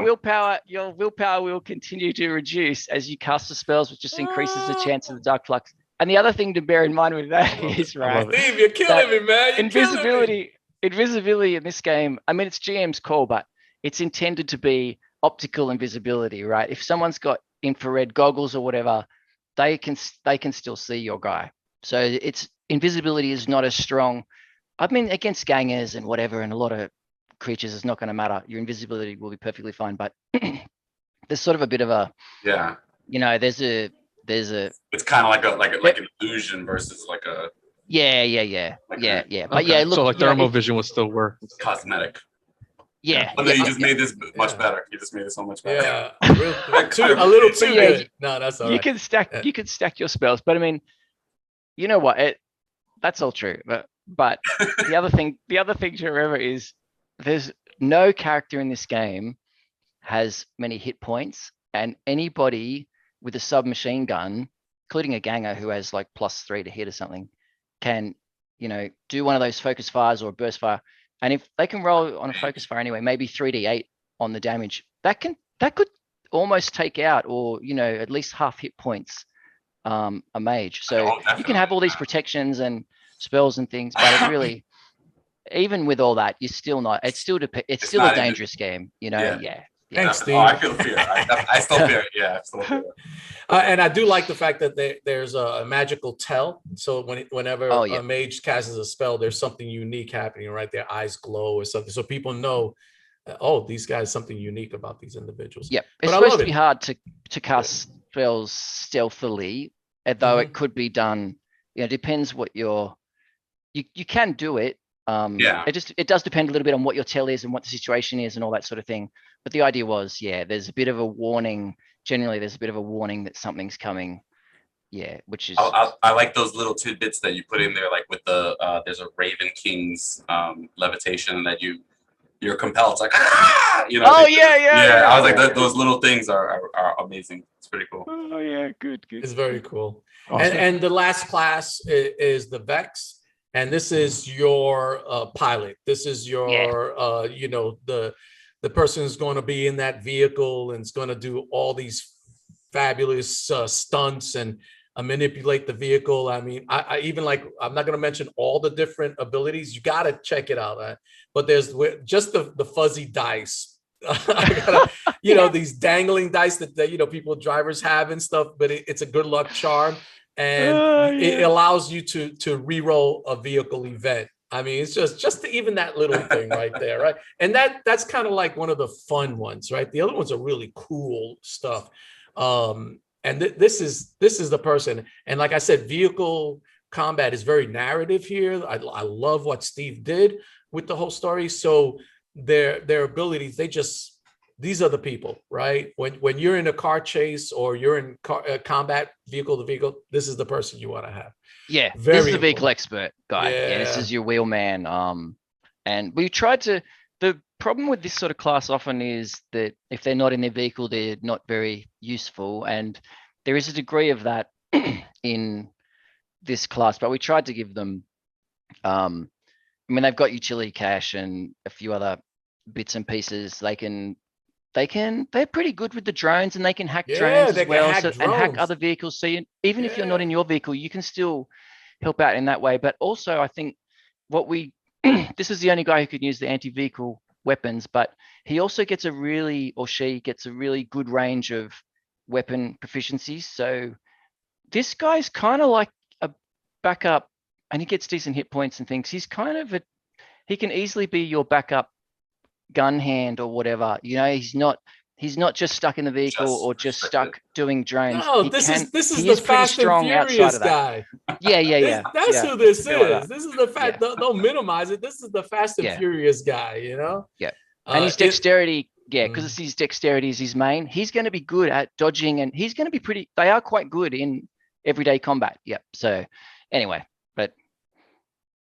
Your willpower will continue to reduce as you cast the spells, which just increases the chance of the Dark Flux. And the other thing to bear in mind with that is, right, Steve, you're killing me, man. Invisibility invisibility in this game, I mean, it's GM's call, but it's intended to be optical invisibility, right? If someone's got infrared goggles or whatever, they can still see your guy. So it's invisibility is not as strong. I mean, against gangers and whatever, and a lot of creatures, is not going to matter. Your invisibility will be perfectly fine. But there's sort of a bit of a, you know, there's a. It's kind of like an illusion versus like a. Yeah. But Okay. yeah, look, So like thermal vision would still work. Cosmetic. Yeah. Oh, no, you just made this much better. You just made it so much better. Yeah, a little too good. No, that's all right. You can stack your spells, but I mean, you know what? That's all true. But the other thing to remember is there's no character in this game has many hit points, and anybody with a submachine gun, including a ganger who has like +3 to hit or something, can, you know, do one of those focus fires or a burst fire. And if they can roll on a focus fire anyway, maybe 3d8 on the damage, that could almost take out, or, you know, at least half hit points a mage. So you can have all these protections and spells and things, but it really, even with all that, you're still not. It's still a dangerous game, you know. Yeah. Thanks, Steve. Oh, I feel fear. I still fear it. Yeah, I still fear it. And I do like the fact that there's a magical tell. So whenever a mage casts a spell, there's something unique happening, right? Their eyes glow or something. So people know, these guys, something unique about these individuals. Yeah, it's supposed to be hard to cast spells stealthily, though it could be done. You know, depends what you can do it. It does depend a little bit on what your tell is and what the situation is and all that sort of thing. But the idea was, there's a bit of a warning. Generally, there's a bit of a warning that something's coming. Yeah, which is. I like those little tidbits that you put in there, like with the there's a Raven King's levitation that you're compelled. It's like, you know. Oh yeah. I was like, those little things are amazing. It's pretty cool. Oh yeah, good. It's very cool. Awesome. And the last class is the Vex. And this is your pilot. This is your, you know, the person who's going to be in that vehicle and is going to do all these fabulous stunts and manipulate the vehicle. I mean, I even like, I'm not going to mention all the different abilities. You got to check it out. But there's just the fuzzy dice. You know, these dangling dice that you know, people, drivers have and stuff, but it's a good luck charm. And it allows you to re-roll a vehicle event. I mean, it's just even that little thing right there, right? And that's kind of like one of the fun ones, right? The other ones are really cool stuff. And this is the person. And like I said, vehicle combat is very narrative here. I love what Steve did with the whole story. So their abilities, these are the people, right? When you're in a car chase or you're in combat vehicle to vehicle, this is the person you want to have. Yeah, this is the vehicle expert guy. Yeah, this is your wheelman. And we tried to. The problem with this sort of class often is that if they're not in their vehicle, they're not very useful, and there is a degree of that in this class. But we tried to give them. I mean, they've got utility cache and a few other bits and pieces. They're pretty good with the drones, and they can hack drones as well, and hack other vehicles. So even if you're not in your vehicle, you can still help out in that way. But also, I think this is the only guy who could use the anti-vehicle weapons, but he also gets she gets a really good range of weapon proficiencies. So this guy's kind of like a backup, and he gets decent hit points and things. He's kind of he can easily be your backup gun hand or whatever, you know. He's not just stuck in the vehicle or just stuck doing drones. No, this is the Fast and Furious guy. Yeah. That's who this is. This is the fact. Don't minimize it. This is the Fast and Furious guy, you know. Yeah, and his dexterity, because it's his dexterity is his main. He's going to be good at dodging, and he's going to be they are quite good in everyday combat. Yep. So anyway, but.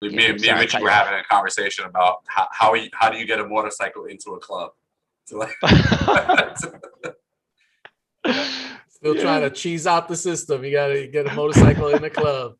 Me and Richie were having a conversation about how do you get a motorcycle into a club? So like, still trying to cheese out the system. You got to get a motorcycle in the club,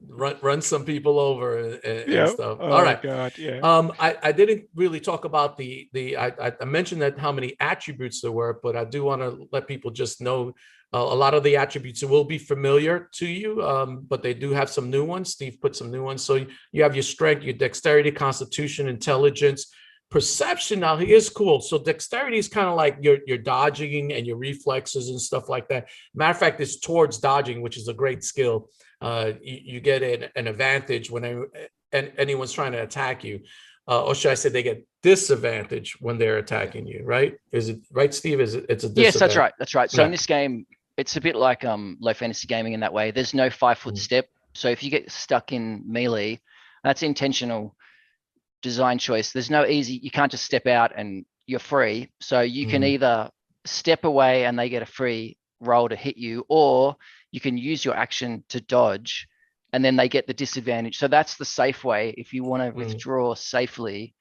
run some people over and stuff. Oh, all right. God, yeah. I didn't really talk about I mentioned that how many attributes there were, but I do want to let people just know A lot of the attributes will be familiar to you, but they do have some new ones. Steve put some new ones. So you have your strength, your dexterity, constitution, intelligence, perception. Now he is cool. So dexterity is kind of like your dodging and your reflexes and stuff like that. Matter of fact, it's towards dodging, which is a great skill. You get an advantage when anyone's trying to attack you. Or should I say they get disadvantage when they're attacking you, right? Is it right, Steve? It's a disadvantage. Yes, that's right. That's right. So Yeah. in this game, it's a bit like low fantasy gaming in that way. There's no 5-foot step. So if you get stuck in melee, that's intentional design choice. There's no easy, you can't just step out and you're free. So you can either step away and they get a free roll to hit you, or you can use your action to dodge and then they get the disadvantage. So that's the safe way. If you want to withdraw safely,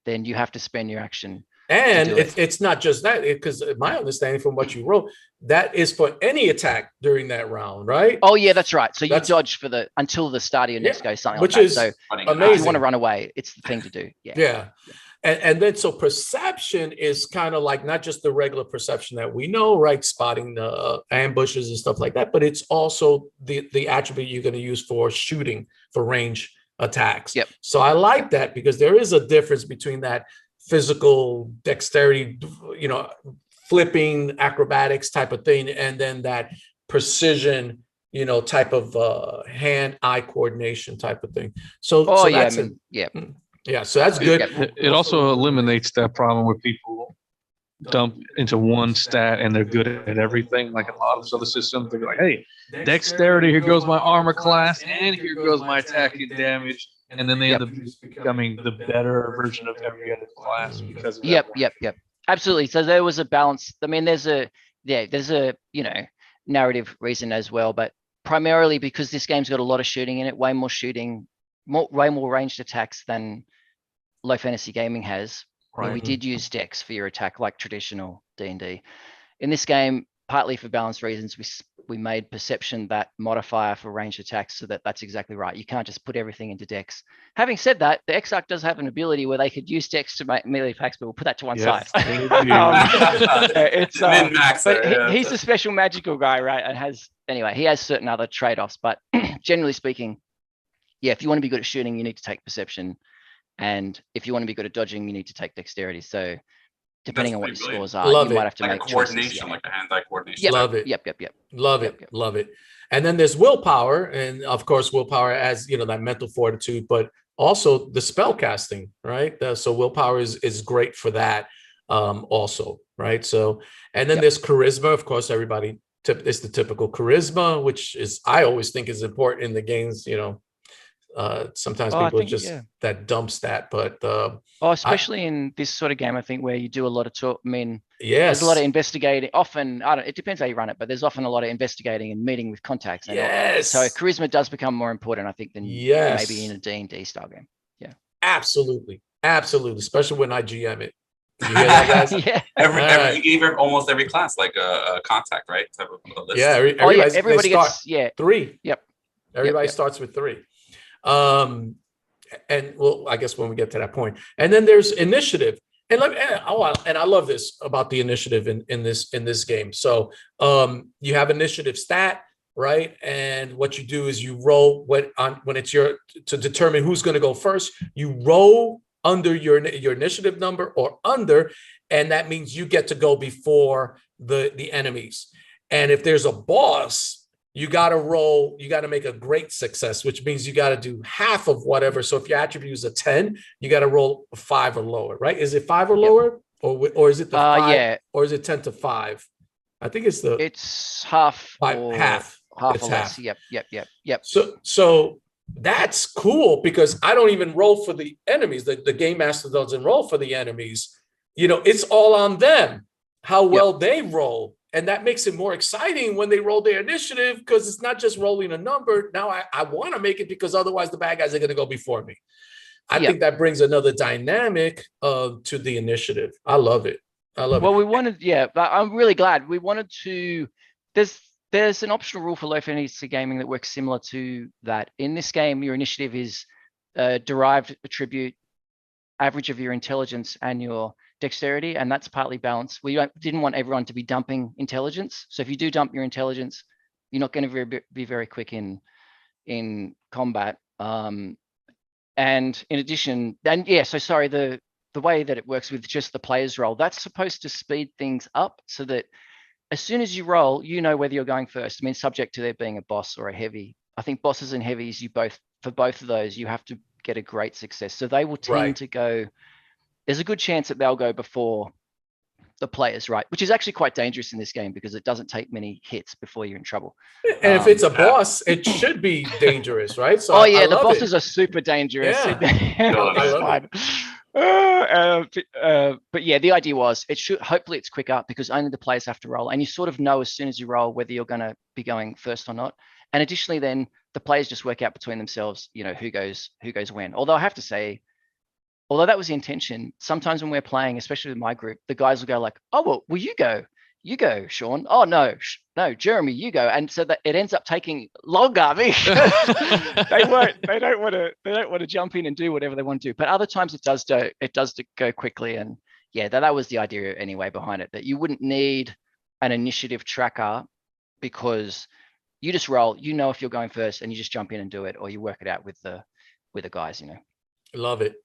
then you have to spend your action. And it's not just that, because my understanding from what you wrote, that is for any attack during that round, right? Oh yeah, that's right. So you dodge for until the start of your next go, something which like that. is So amazing. if you want to run away, it's the thing to do. Yeah. And then so perception is kind of like not just the regular perception that we know, right? Spotting the ambushes and stuff like that, but it's also the attribute you're going to use for shooting, for range attacks. Yep. So I like that, because there is a difference between that physical dexterity, flipping acrobatics type of thing, and then that precision, type of hand-eye coordination type of thing. So that's so that's good. It also eliminates that problem where people dump into one stat and they're good at everything. Like a lot of other systems, they're like, hey, dexterity, here goes my armor class, and here goes my attacking damage. And then they end up becoming the better version of every other class because of that. Yep. Absolutely. So there was a balance. I mean, there's a narrative reason as well, but primarily because this game's got a lot of shooting in it, way more shooting, way more ranged attacks than low fantasy gaming has. Right. We did use dex for your attack like traditional D&D. In this game, partly for balance reasons, we made perception that modifier for ranged attacks, so that's exactly right. You can't just put everything into dex. Having said that, the Exarch does have an ability where they could use dex to make melee attacks, but we'll put that to one side. He's a special magical guy, right? And he has certain other trade-offs, but generally speaking, if you want to be good at shooting, you need to take perception. And if you want to be good at dodging, you need to take dexterity. So depending on what your scores are, you might have to make coordination, choices. like a hand-eye coordination. Love it. Yep. Love it. And then there's willpower, and of course, willpower as that mental fortitude, but also the spell casting, right? So willpower is great for that, also, right? So, and then there's charisma. Of course, it's the typical charisma, which I always think is important in the games. Sometimes people just that dump stat, but especially in this sort of game, I think where you do a lot of talk. I mean, there's a lot of investigating. Often, it depends how you run it, but there's often a lot of investigating and meeting with contacts. So charisma does become more important, I think, than maybe in a D&D style game. Yeah, absolutely, especially when I GM it. You hear that, guys? You gave almost every class like a contact, right? Type of a list. Everybody gets 3. Yep. Everybody starts with 3. And well, I guess when we get to that point, and then there's initiative, and I love this about the initiative in this game. So you have initiative stat, right? And what you do is you roll when it's to determine who's going to go first. You roll under your initiative number or under, and that means you get to go before the enemies. And if there's a boss, you got to make a great success, which means you got to do half of whatever. So if your attribute is a 10, you got to roll a 5 or lower, right? Is it 5 or lower, or is it the 5, or is it 10 to 5? I think it's half. Half or less. Yep. So that's cool, because I don't even roll for the enemies. The game master doesn't roll for the enemies. It's all on them, how well they roll. And that makes it more exciting when they roll their initiative, because it's not just rolling a number. Now I want to make it, because otherwise the bad guys are going to go before me. I think that brings another dynamic to the initiative. I love it. Well, we wanted, but I'm really glad we wanted to. There's an optional rule for low fantasy gaming that works similar to that. In this game, your initiative is derived attribute, average of your intelligence, and your dexterity, and that's partly balanced. We didn't want everyone to be dumping intelligence. So if you do dump your intelligence, you're not going to be very quick in combat. And in addition, and yeah, so sorry, the way that it works with just the player's roll, that's supposed to speed things up so that as soon as you roll, you know whether you're going first. I mean, subject to there being a boss or a heavy. I think bosses and heavies, for both of those, you have to get a great success. So they will tend to go, there's a good chance that they'll go before the players, right? Which is actually quite dangerous in this game because it doesn't take many hits before you're in trouble. And if it's a boss, it should be dangerous, right? So the bosses are super dangerous. Yeah. But yeah, the idea was hopefully it's quicker because only the players have to roll, and you sort of know as soon as you roll whether you're going to be going first or not. And additionally, then the players just work out between themselves, who goes when. Although I have to say, although that was the intention, sometimes when we're playing, especially with my group, the guys will go like, "Oh, well, you go, Sean. Oh no, Jeremy, you go." And so that it ends up taking longer because they don't want to jump in and do whatever they want to do. But other times it does go quickly. And yeah, that was the idea anyway behind it, that you wouldn't need an initiative tracker because you just roll, if you're going first, and you just jump in and do it, or you work it out with the guys, Love it.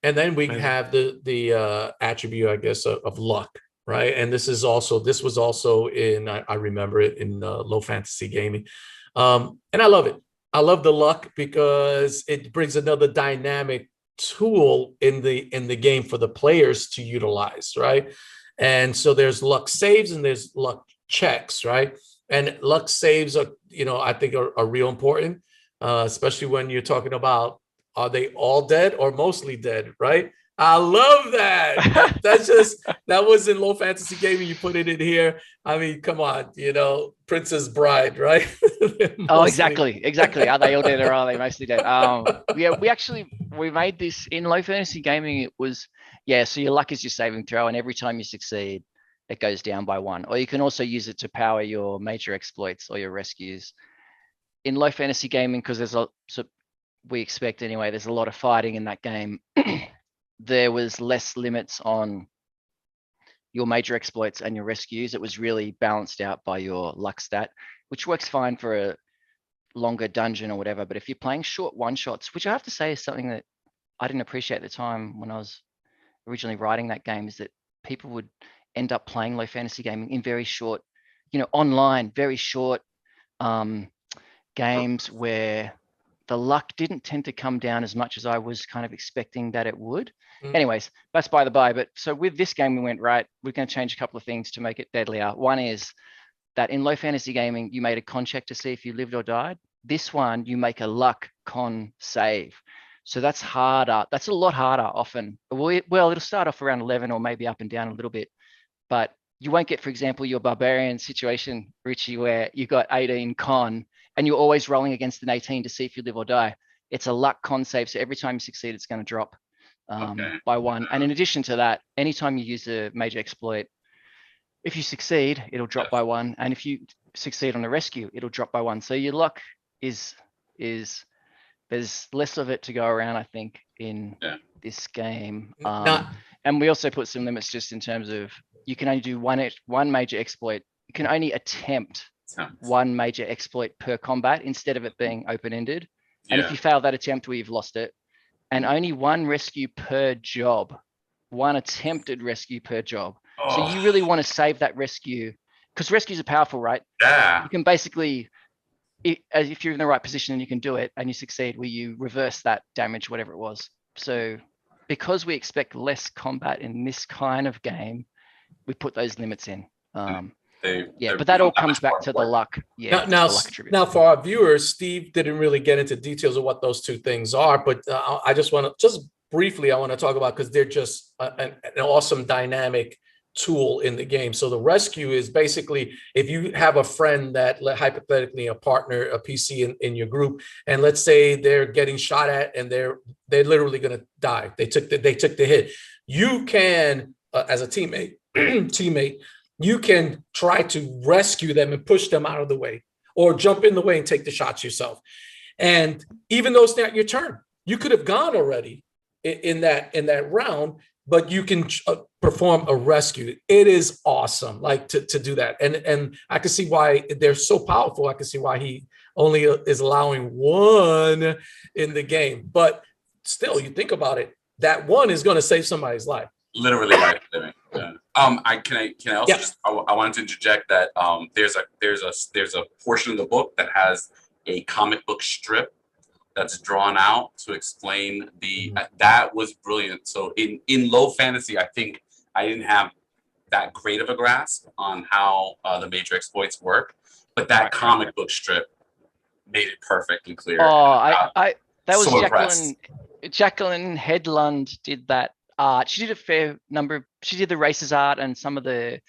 And then we have the attribute, I guess, of luck. Right. And this was also in, I remember it in Low Fantasy Gaming. And I love it. I love the luck because it brings another dynamic tool in the game for the players to utilize. Right. And so there's luck saves and there's luck checks. Right. And luck saves are, I think are real important, especially when you're talking about, are they all dead or mostly dead? Right. I love that. That was in Low Fantasy Gaming. You put it in here. I mean, come on, Princess Bride, right? Oh, exactly. Are they all dead or are they mostly dead? We made this in Low Fantasy Gaming. It was, so your luck is your saving throw, and every time you succeed, it goes down by 1. Or you can also use it to power your major exploits or your rescues. In Low Fantasy Gaming, because we expect anyway, there's a lot of fighting in that game. There was less limits on your major exploits and your rescues. It was really balanced out by your luck stat, which works fine for a longer dungeon or whatever. But if you're playing short one-shots, which I have to say is something that I didn't appreciate at the time when I was originally writing that game, is that people would end up playing Low Fantasy Gaming in very short, online, very short games where the luck didn't tend to come down as much as I was kind of expecting that it would. Anyways, that's by the by. But so with this game, we went, right, we're going to change a couple of things to make it deadlier. One is that in Low Fantasy Gaming, you made a con check to see if you lived or died. This one, you make a luck con save. So that's harder. That's a lot harder often. Well, it'll start off around 11 or maybe up and down a little bit. But you won't get, for example, your barbarian situation, Richie, where you got 18 con and you're always rolling against an 18 to see if you live or die. It's a luck con save. So every time you succeed, it's going to drop by 1. And in addition to that, anytime you use a major exploit, if you succeed, it'll drop by 1. And if you succeed on a rescue, it'll drop by 1. So your luck is there's less of it to go around, I think, in this game. And we also put some limits just in terms of you can only do one major exploit. You can only attempt one major exploit per combat instead of it being open-ended. And if you fail that attempt, you've lost it. And only one rescue per job, one attempted rescue per job. So you really want to save that rescue, because rescues are powerful, right? Yeah. You can basically, if you're in the right position and you can do it and you succeed, where you reverse that damage, whatever it was. So because we expect less combat in this kind of game, we put those limits in. But that all comes back to the luck. Yeah. Now for our viewers, Steve didn't really get into details of what those two things are, but I just want to briefly talk about, because they're just an awesome dynamic tool in the game. So the rescue is basically, if you have a friend that, hypothetically, a partner, a PC in your group, and let's say they're getting shot at and they're literally going to die. They took the hit. You can, as a teammate, you can try to rescue them and push them out of the way, or jump in the way and take the shots yourself. And even though it's not your turn, you could have gone already in that round, but you can perform a rescue. It is awesome, like to do that. And I can see why they're so powerful. I can see why he only is allowing one in the game. But still, you think about it, that one is going to save somebody's life. Literally life saving. Yeah. I also just I wanted to interject that there's a portion of the book that has a comic book strip that's drawn out to explain that was brilliant. So in low fantasy, I think I didn't have that great of a grasp on how the major exploits work, but that comic book strip made it perfectly clear. Oh, that was so Jacqueline Headland did that art. She did a fair number. She did the races art and some of the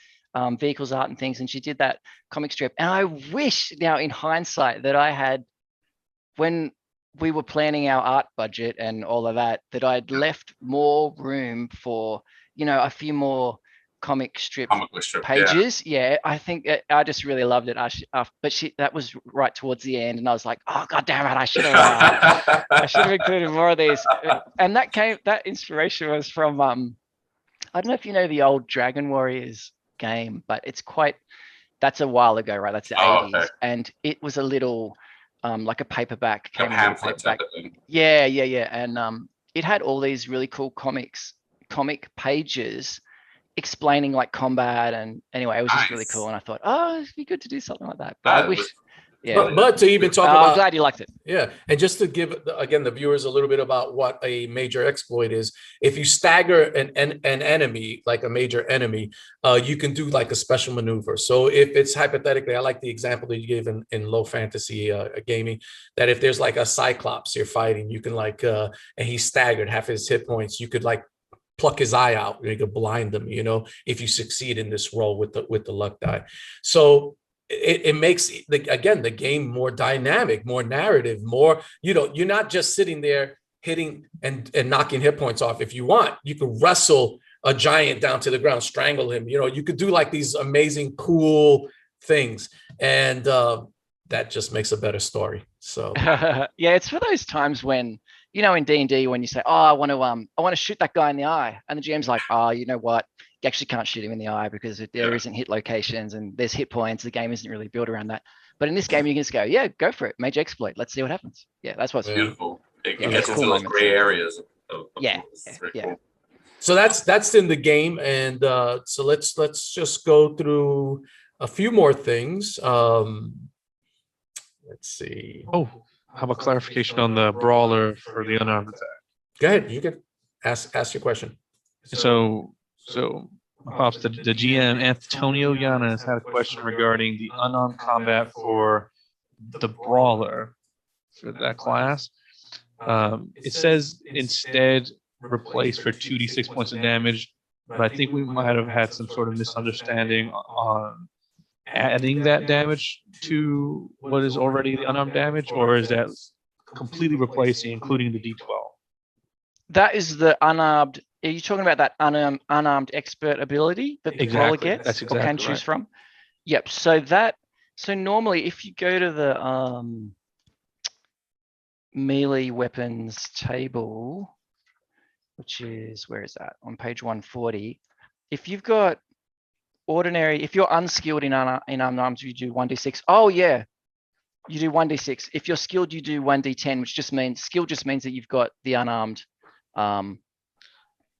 vehicles art and things, and she did that comic strip. And I wish now, in hindsight, that I had, when we were planning our art budget and all of that, that I'd left more room for, a few more comic strip pages. Yeah, I think I just really loved it. But that was right towards the end, and I was like, oh god damn it, I should have included more of these. And that inspiration was from I don't know if you know the old Dragon Warriors game, but that's a while ago, right? That's the 80s. Okay. And it was a little like a paperback. Yeah. And it had all these really cool comic pages explaining like combat, and anyway, it was just really cool. And I thought, it'd be good to do something like that. But I wish, but to even talk about, I'm glad you liked it. Yeah, and just to give again the viewers a little bit about what a major exploit is. If you stagger an enemy, like a major enemy, you can do like a special maneuver. So if it's hypothetically, I like the example that you gave in low fantasy gaming, that if there's like a Cyclops you're fighting, you can like and he's staggered, half his hit points, you could like pluck his eye out, you could blind them, if you succeed in this role with the luck die. So it makes the game more dynamic, more narrative, more, you're not just sitting there hitting and knocking hit points off. If you want, you could wrestle a giant down to the ground, strangle him, you could do like these amazing, cool things. And that just makes a better story. So yeah, it's for those times when, in D&D, when you say, I want to shoot that guy in the eye, and the GM's like, you know what? You actually can't shoot him in the eye because there isn't hit locations and there's hit points. The game isn't really built around that. But in this game, you can just go, go for it. Mage exploit. Let's see what happens. Yeah, that's what's beautiful. It gets into those gray areas. Cool. So that's in the game, and so let's just go through a few more things. Let's see. How about clarification on the brawler for the unarmed attack? Go ahead. You can ask your question. So Pops, the GM Antonio Llanes had a question regarding the unarmed combat for the brawler for that class. It says instead replace for 2d6 points of damage, but I think we might have had some sort of misunderstanding on adding that damage to what is already the unarmed damage, or is that completely replacing, including the D12? That is the unarmed. Are you talking about that unarmed expert ability that the brawler gets? That's exactly or can choose from? Yep. So normally, if you go to the melee weapons table, which is, where is that? On page 140. If you've got ordinary, if you're unskilled in unarmed, you do 1d6. Oh yeah, you do 1d6. If you're skilled, you do 1d10, which just means that you've got the unarmed.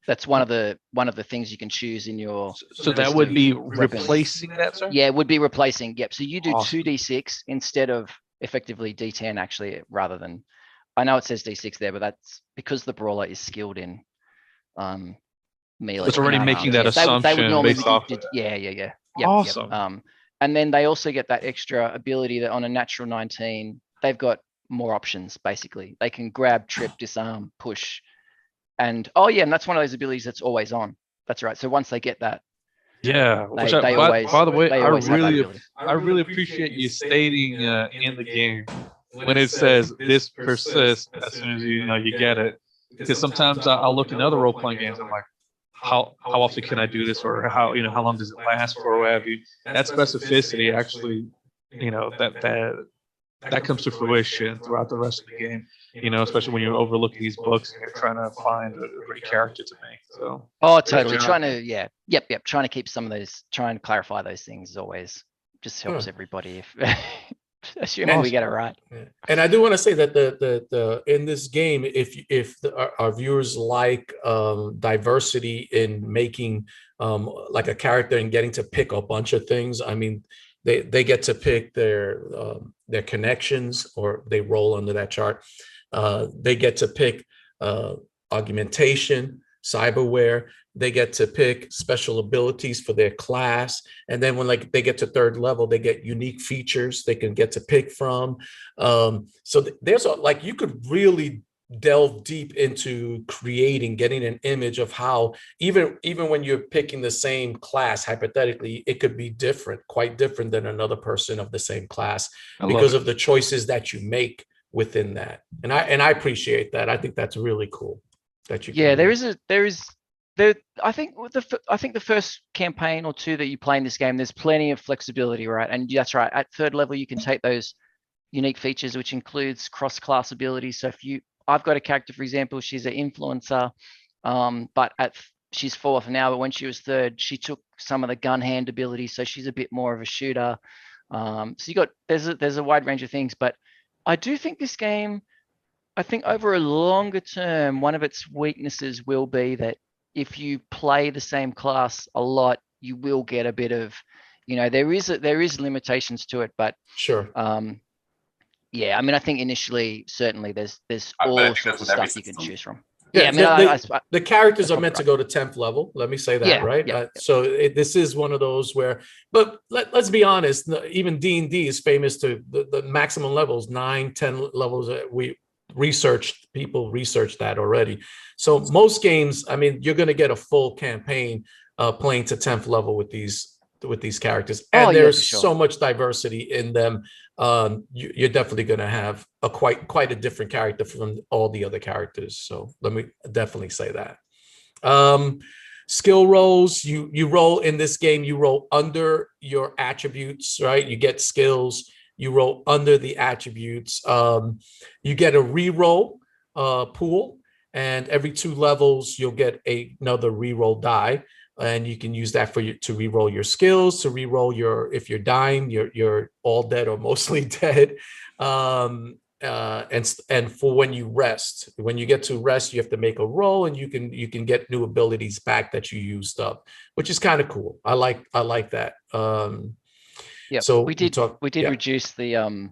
That's one of the things you can choose in your. So that would be replacing that, sir? Yeah, it would be replacing. Yep. So you do 2d6 instead of effectively d10, actually, rather than. I know it says d6 there, but that's because the brawler is skilled in melee. It's already making that assumption they would normally based off. Yeah. Yep, awesome. Yep. And then they also get that extra ability that on a natural 19, they've got more options. Basically, they can grab, trip, disarm, push. And and that's one of those abilities that's always on. That's right. So once they get that, by the way, I really appreciate you stating in the game when it says this persists as soon as you get it, because sometimes I'll look in other role playing games. I'm like, how often can I do this, or how long does it last for, or what have you? That specificity actually, that that comes to fruition throughout the rest of the game. You know, especially when you're overlooking these books and you're trying to find a great character to make. So. Oh, totally. Trying to, yeah, yep. Trying to keep some of those, try and clarify those things is always just helps everybody if assuming we get it right. Yeah. And I do want to say that the in this game, if our viewers like diversity in making like a character and getting to pick a bunch of things, I mean, they get to pick their connections, or they roll under that chart. They get to pick augmentation, cyberware. They get to pick special abilities for their class. And then when like they get to third level, they get unique features they can get to pick from. So there's like, you could really delve deep into getting an image of how even when you're picking the same class, hypothetically, it could be quite different than another person of the same class because of the choices that you make within that. And I appreciate that. I think that's really cool that you can I think the first campaign or two that you play in this game, there's plenty of flexibility, right? And that's right. At third level, you can take those unique features, which includes cross-class abilities. So I've got a character, for example, she's an influencer, but she's fourth now, but when she was third, she took some of the gun hand abilities. So she's a bit more of a shooter. So there's a wide range of things, but I do think this game, I think over a longer term, one of its weaknesses will be that if you play the same class a lot, you will get a bit of, there is limitations to it, but sure. Yeah, I mean, I think initially, certainly, there's all sorts of stuff you can choose from. Yeah, I mean, the characters are meant to go to 10th level. Let me say that, right? Yeah. So this is one of those where, but let's be honest, even D&D is famous to the maximum levels, 9, 10 levels. People researched that already. So most games, I mean, you're going to get a full campaign playing to 10th level with these characters, and there's so much diversity in them. You're definitely going to have a quite a different character from all the other characters. So let me definitely say that. Skill rolls, you roll in this game, you roll under your attributes, right? You get skills, you roll under the attributes. You get a reroll pool, and every 2 levels you'll get another reroll die. And you can use that to re-roll your skills, to re-roll if you're dying, you're all dead or mostly dead. And for when you rest, when you get to rest, you have to make a roll, and you can get new abilities back that you used up, which is kind of cool. I like that. Yeah. So we did reduce the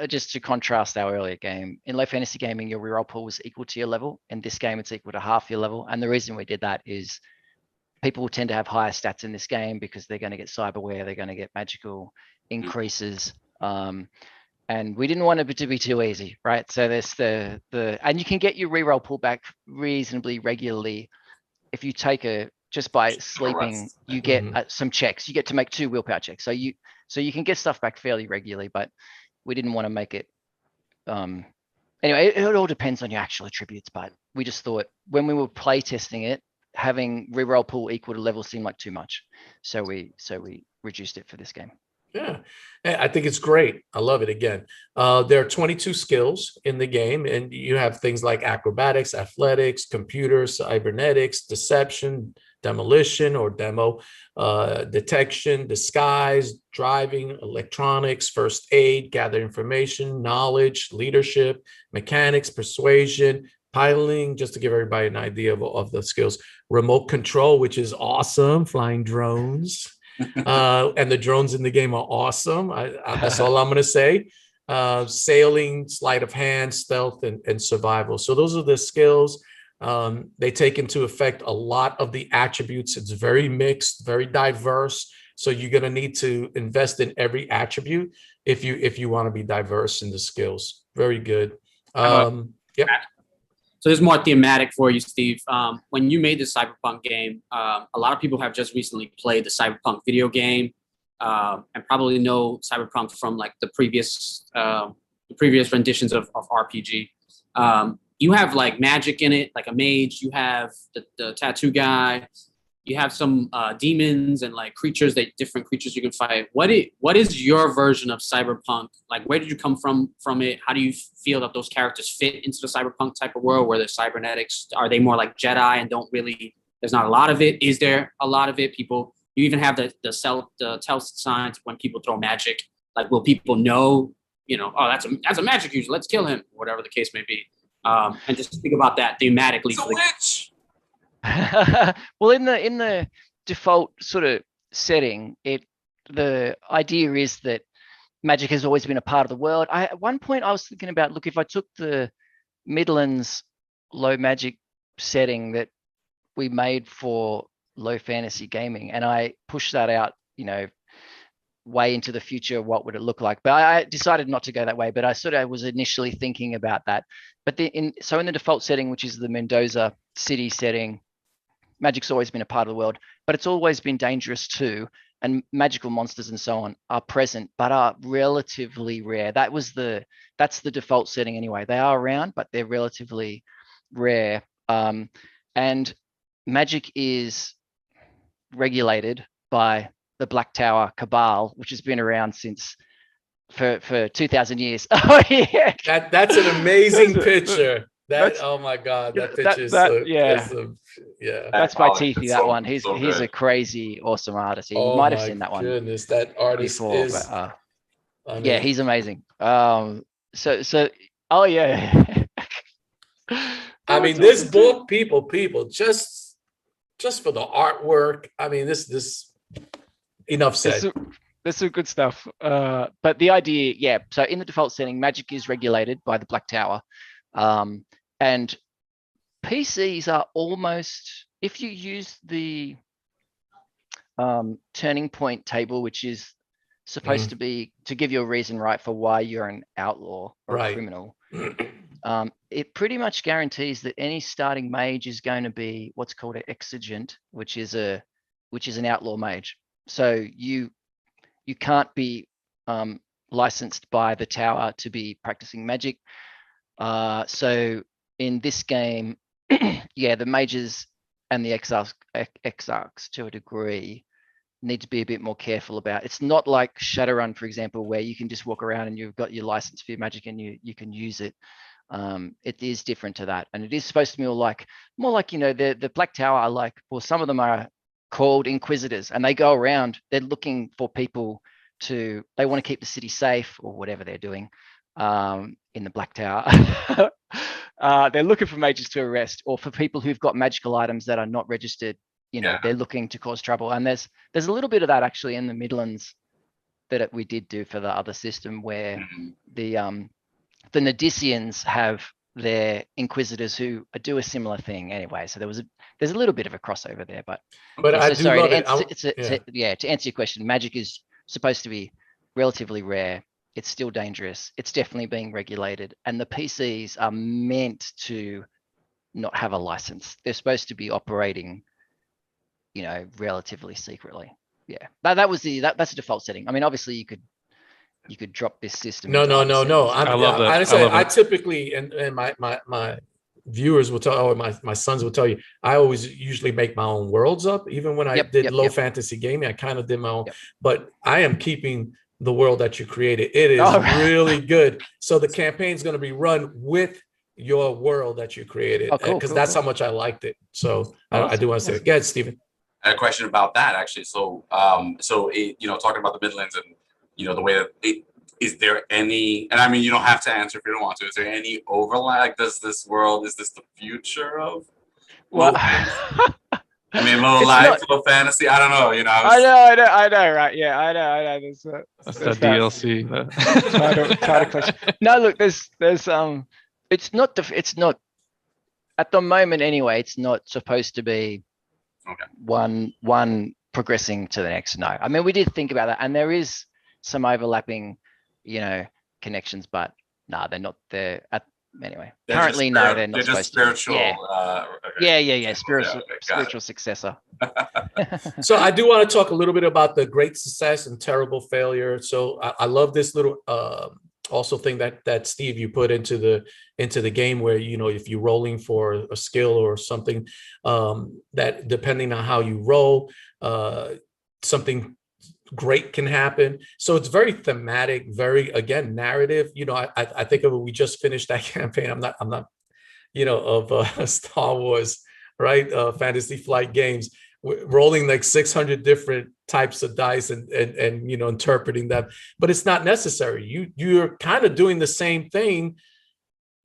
just to contrast our earlier game, in low fantasy gaming, your reroll pool was equal to your level. In this game, it's equal to half your level. And the reason we did that is people will tend to have higher stats in this game because they're going to get cyberware, they're going to get magical increases, and we didn't want it to be too easy, right? So there's and you can get your reroll pull back reasonably regularly if you take just by sleeping, you get some checks. You get to make 2 willpower checks, so you can get stuff back fairly regularly. But we didn't want to make it. Anyway, it all depends on your actual attributes. But we just thought when we were play testing it, having reroll pool equal to level seemed like too much, so we reduced it for this game. Yeah, I think it's great. I love it. Again, there are 22 skills in the game, and you have things like acrobatics, athletics, computer, cybernetics, deception, demolition or demo, detection, disguise, driving, electronics, first aid, gather information, knowledge, leadership, mechanics, persuasion, piloting, just to give everybody an idea of the skills, remote control, which is awesome, flying drones. And the drones in the game are awesome. That's all I'm going to say. Sailing, sleight of hand, stealth, and survival. So those are the skills. They take into effect a lot of the attributes. It's very mixed, very diverse. So you're going to need to invest in every attribute if you want to be diverse in the skills. Very good. Yep. So there's more thematic for you, Steve. When you made this Cyberpunk game, a lot of people have just recently played the Cyberpunk video game and probably know Cyberpunk from like the previous renditions of RPG. You have like magic in it, like a mage. You have the tattoo guy. you have some demons and like creatures, different creatures you can fight. What is your version of cyberpunk? Like, where did you come from it? How do you feel that those characters fit into the cyberpunk type of world where they're cybernetics? Are they more like Jedi and don't really? There's not a lot of it. Is there a lot of it? People, you even have the tell signs when people throw magic. Like, will people know? You know, oh, that's a magic user. Let's kill him. Whatever the case may be. And just think about that thematically. It's a witch. Well, in the default sort of setting, the idea is that magic has always been a part of the world. At one point I was thinking about, look, if I took the Midlands low magic setting that we made for low fantasy gaming and I pushed that out, you know, way into the future, what would it look like? But I decided not to go that way, but I sort of was initially thinking about that. But in the default setting, which is the Mendoza city setting, magic's always been a part of the world, but it's always been dangerous too. And magical monsters and so on are present, but are relatively rare. That's the default setting anyway. They are around, but they're relatively rare. And magic is regulated by the Black Tower Cabal, which has been around since for 2,000 years. Oh yeah, that's an amazing picture. Oh my God, that picture that's by Teethy. That one. He's a crazy, awesome artist. You might have seen that one. Goodness, that artist before, is. But, yeah, he's amazing. So oh yeah. I mean, this book, people, just for the artwork. I mean, this. Enough said. There's some good stuff. But the idea, yeah. So in the default setting, magic is regulated by the Black Tower. And PCs are almost, if you use the turning point table, which is supposed to be to give you a reason, right, for why you're an outlaw or a criminal, it pretty much guarantees that any starting mage is going to be what's called an exigent, which is an outlaw mage. So you can't be licensed by the tower to be practicing magic. So in this game, yeah, the mages and the exarchs to a degree need to be a bit more careful about. It's not like Shadowrun, for example, where you can just walk around and you've got your license for your magic and you can use it. It is different to that, and it is supposed to be more like you know, the Black Tower are like, well, some of them are called inquisitors, and they go around, they're looking for people they want to keep the city safe or whatever they're doing in the Black Tower. They're looking for mages to arrest or for people who've got magical items that are not registered. You know, they're looking to cause trouble. And there's a little bit of that actually in the Midlands that we did do for the other system, where the Nadicians have their inquisitors who do a similar thing anyway. So there's a little bit of a crossover there, but I do sorry, love to answer your question, magic is supposed to be relatively rare. It's still dangerous. It's definitely being regulated, and the PCs are meant to not have a license. They're supposed to be operating, you know, relatively secretly. Yeah, that's the default setting. I mean, obviously you could drop this system. No. I love that. I typically, and my viewers will tell, or my sons will tell you, I always usually make my own worlds up. Even when I did low fantasy gaming, I kind of did my own, but I am keeping the world that you created. It is really good. So the campaign is going to be run with your world that you created, because that's how much I liked it. So I do want to say it. Go ahead, Stephen. I had a question about that actually. So, you know, talking about the Midlands and, you know, the way that is there any, and I mean, you don't have to answer if you don't want to, is there any overlap? Like, is this the future of? Well, I mean, LOWLIFE, low fantasy. I don't know. You know. I know, right? Yeah, I know. That's that DLC. Title question. No, look, there's it's not at the moment anyway. It's not supposed to be one progressing to the next. No, I mean, we did think about that, and there is some overlapping, you know, connections, but no, they're not there at. Anyway, currently, no, they're not supposed spiritual, to. Spiritual successor. So I do want to talk a little bit about the great success and terrible failure. So I love this little also thing that Steve, you put into the game, where, you know, if you're rolling for a skill or something, that depending on how you roll, something great can happen. So it's very thematic, very, again, narrative. You know, I think of it, we just finished that campaign. I'm not, you know, of Star Wars, right? Fantasy Flight Games, rolling like 600 different types of dice and you know, interpreting them, but it's not necessary. You're kind of doing the same thing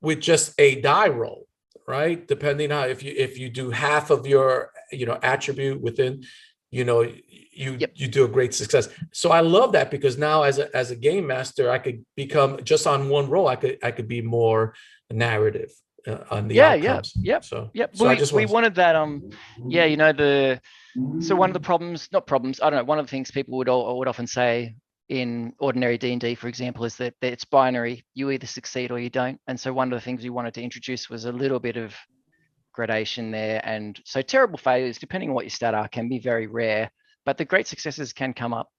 with just a die roll, right? Depending on if you do half of your, you know, attribute within, you know, you do a great success. So I love that, because now as a game master, I could become, just on one roll, I could be more narrative on the outcomes. So we wanted that. You know, so one of the problems, not problems, I don't know, one of the things people would often say in ordinary D&D, for example, is that it's binary. You either succeed or you don't. And so one of the things we wanted to introduce was a little bit of gradation there. And so terrible failures, depending on what your stat are, can be very rare, but the great successes can come up,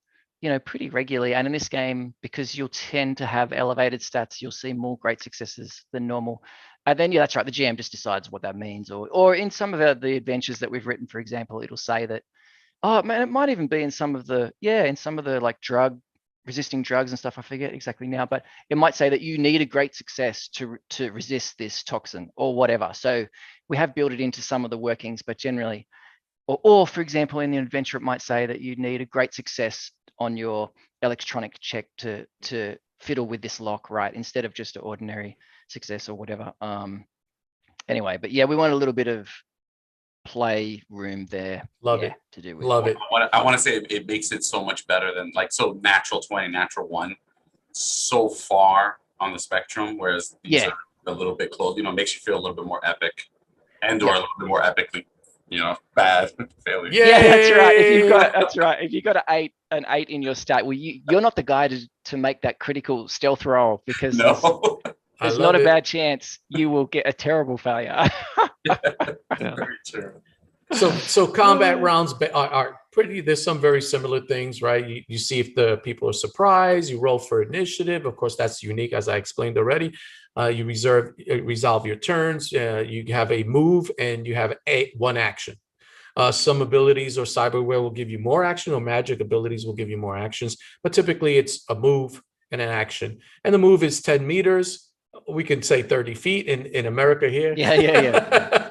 you know, pretty regularly. And in this game, because you'll tend to have elevated stats, you'll see more great successes than normal. And then, yeah, that's right, the GM just decides what that means. Or in some of the adventures that we've written, for example, it'll say that, oh man, it might even be in some of the like resisting drugs and stuff, I forget exactly now, but it might say that you need a great success to resist this toxin or whatever. So we have built it into some of the workings, but generally, or for example, in the adventure, it might say that you need a great success on your electronic check to fiddle with this lock, right? Instead of just an ordinary success or whatever. Anyway, but yeah, we want a little bit of play room there. Love it. To do with Love it. I want to say it makes it so much better than, like, so natural 20, natural 1, so far on the spectrum, whereas these are a little bit close, you know, makes you feel a little bit more epic, and or a little bit more epically, you know, bad failure. Yeah, that's right. If you've got an 8 in your stat, well, you're not the guy to make that critical stealth roll, because there's not a bad chance you will get a terrible failure. Very true. So combat rounds are pretty, there's some very similar things, right? You see if the people are surprised, you roll for initiative. Of course, that's unique, as I explained already. You resolve your turns. You have a move, and you have one action. Some abilities or cyberware will give you more action, or magic abilities will give you more actions, but typically it's a move and an action. And the move is 10 meters. We can say 30 feet in America here. Yeah.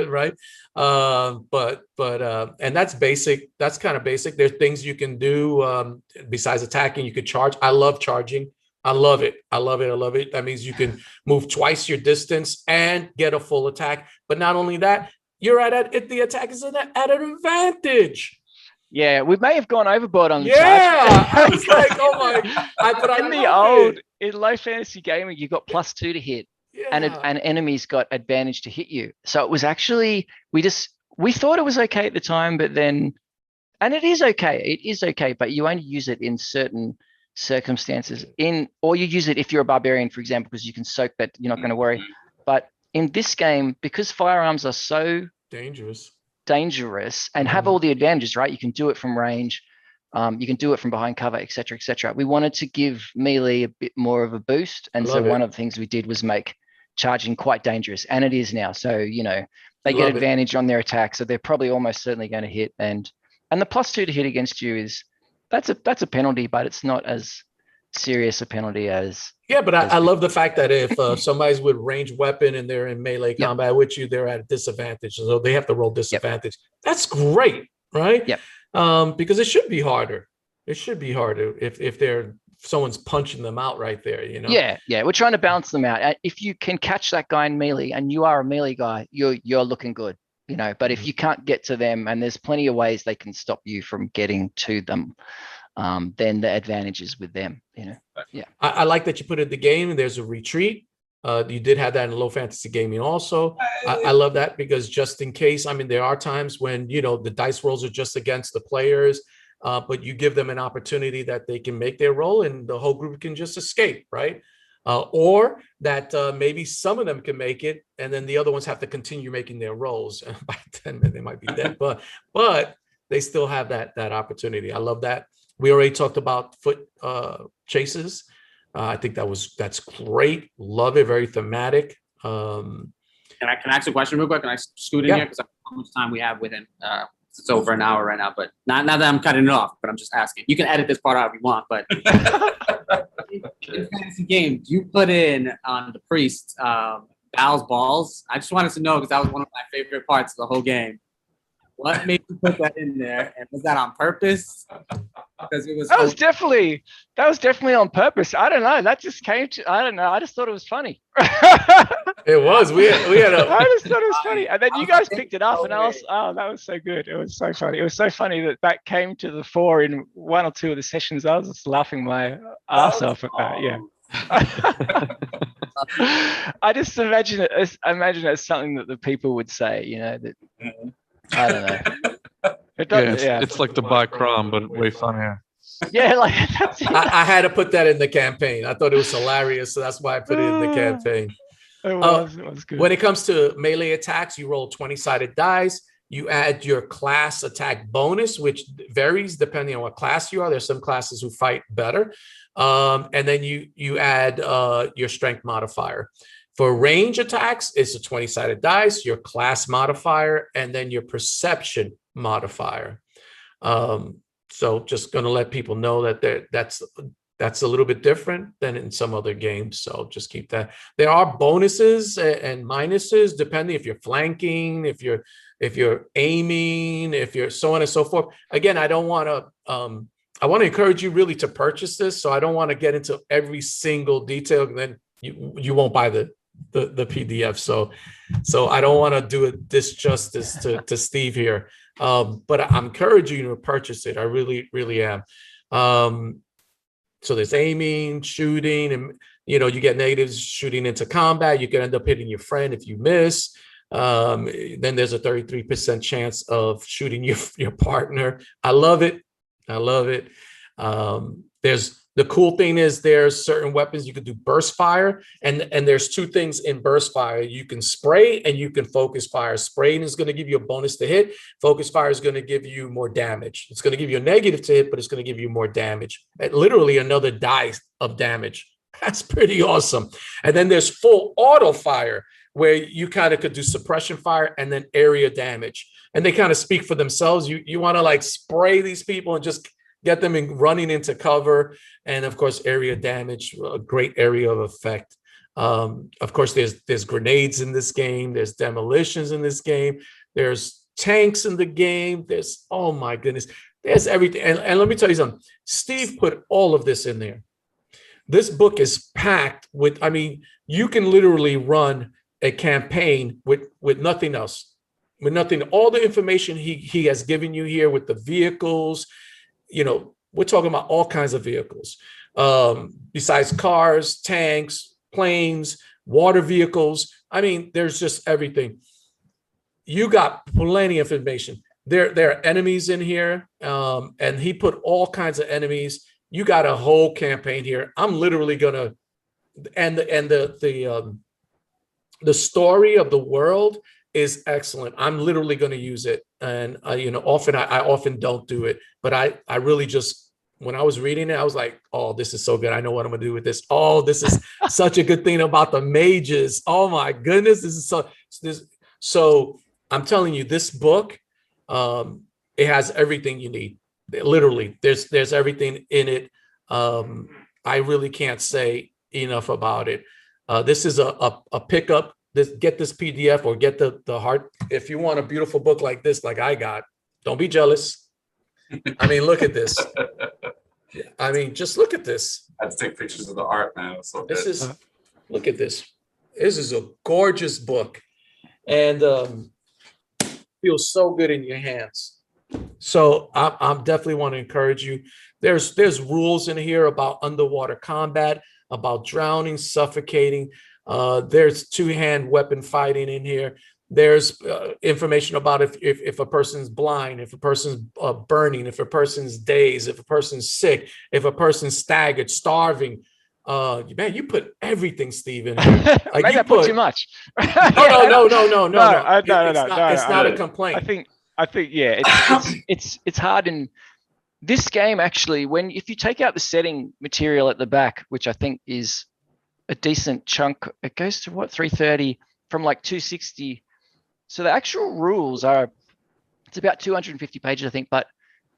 Right. And that's basic. That's kind of basic. There's things you can do besides attacking. You could charge. I love charging. I love it. That means you can move twice your distance and get a full attack. But not only that, you're the attack is at an advantage. Yeah, we may have gone overboard on the charge. I was like, oh my! In low fantasy gaming, you got +2 to hit, and enemies got advantage to hit you. So it was actually, we thought it was okay at the time, but then, and it is okay, but you only use it in certain circumstances. Or you use it if you're a barbarian, for example, because you can soak that, you're not going to worry. But in this game, because firearms are so dangerous and have all the advantages, right? You can do it from range, you can do it from behind cover, etc., etc. We wanted to give melee a bit more of a boost, and so one of the things we did was make charging quite dangerous, and it is now. So, you know, they get advantage on their attack, so they're probably almost certainly going to hit, and the +2 to hit against you is that's a penalty, but it's not as serious a penalty as but I love the fact that if somebody's with ranged weapon and they're in melee combat with you, they're at a disadvantage, so they have to roll disadvantage. That's great, right? Because it should be harder. If someone's punching them out right there, you know. We're trying to balance them out. If you can catch that guy in melee and you are a melee guy, you're looking good, you know. But if you can't get to them, and there's plenty of ways they can stop you from getting to them, then the advantage is with them, you know. I like that you put it in the game. There's a retreat. You did have that in low fantasy gaming also. I love that, because just in case, I mean, there are times when, you know, the dice rolls are just against the players, but you give them an opportunity that they can make their roll and the whole group can just escape, right? Or that maybe some of them can make it and then the other ones have to continue making their rolls. By then they might be dead, but they still have that opportunity. I love that. We already talked about foot chases. I think that's great. Love it. Very thematic. Can I ask a question real quick? Can I scoot in here? Because how much time we have with him? It's over an hour right now, but not that I'm cutting it off, but I'm just asking. You can edit this part out if you want, but in fantasy games, you put in on the priest Bal's balls. I just wanted to know because that was one of my favorite parts of the whole game. What made you put that in there, and was that on purpose? Because it was that was definitely on purpose. I don't know. That just came to. I don't know. I just thought it was funny. It was. We had I just thought it was funny, and then you guys picked it up, and I was, oh, that was so good. It was so funny. It was so funny that came to the fore in one or two of the sessions. I was just laughing my ass off at that. Yeah. I just imagine it as something that the people would say. You know that. I don't know. It's like the Black Crom, but way funnier. Yeah, like that's it. I had to put that in the campaign. I thought it was hilarious, so that's why I put it in the campaign. It was good. When it comes to melee attacks, you roll 20-sided dice. You add your class attack bonus, which varies depending on what class you are. There's some classes who fight better. And then you add your strength modifier. For range attacks, it's a 20-sided dice, your class modifier, and then your perception modifier. So just going to let people know that that's a little bit different than in some other games. So just keep that. There are bonuses and minuses depending if you're flanking, if you're aiming, if you're so on and so forth. Again, I want to encourage you really to purchase this. So I don't want to get into every single detail, and then you won't buy the PDF. So I don't want to do it disjustice to Steve here. But I'm encouraging you to purchase it. I really, really am. So there's aiming, shooting, and you get negatives shooting into combat. You can end up hitting your friend if you miss. Then there's a 33% chance of shooting your partner. I love it. The cool thing is there's certain weapons you could do burst fire, and there's two things in burst fire. You can spray and you can focus fire. Spraying is going to give you a bonus to hit. Focus fire is going to give you more damage. It's going to give you a negative to hit, but it's going to give you more damage. Literally another die of damage. That's pretty awesome. And then there's full auto fire, where you kind of could do suppression fire and then area damage. And they kind of speak for themselves. You want to like spray these people and just get them running into cover. And of course, area damage, a great area of effect. Of course, there's grenades in this game. There's demolitions in this game. There's tanks in the game. Oh my goodness, there's everything. And let me tell you something. Steve put all of this in there. This book is packed with, you can literally run a campaign with nothing else, with nothing. All the information he has given you here with the vehicles, we're talking about all kinds of vehicles, besides cars, tanks, planes, water vehicles. There's just everything. You got plenty of information. There are enemies in here, and he put all kinds of enemies. You got a whole campaign here. I'm literally gonna, and the story of the world is excellent. I'm literally going to use it. And, often I often don't do it, but I really just, when I was reading it, I was like, oh, this is so good. I know what I'm going to do with this. Oh, this is such a good thing about the mages. Oh my goodness. So I'm telling you, this book, it has everything you need. Literally, there's everything in it. I really can't say enough about it. This is a pickup. Get this PDF or get the hard. If you want a beautiful book like this, like I got, don't be jealous. Look at this. Just look at this. I had to take pictures of the art, man. Look at this. This is a gorgeous book, and feels so good in your hands. So I'm definitely want to encourage you. There's rules in here about underwater combat, about drowning, suffocating. There's two-hand weapon fighting in here. There's information about if a person's blind, if a person's burning, if a person's dazed, if a person's sick, if a person's staggered, starving. Man, you put everything, Steve, in here. Like maybe I put too much. No. No. It's not a complaint. I think yeah, it's hard in This game actually, if you take out the setting material at the back, which I think is a decent chunk, it goes to what, 330 from like 260. So the actual rules are, it's about 250 pages, I think, but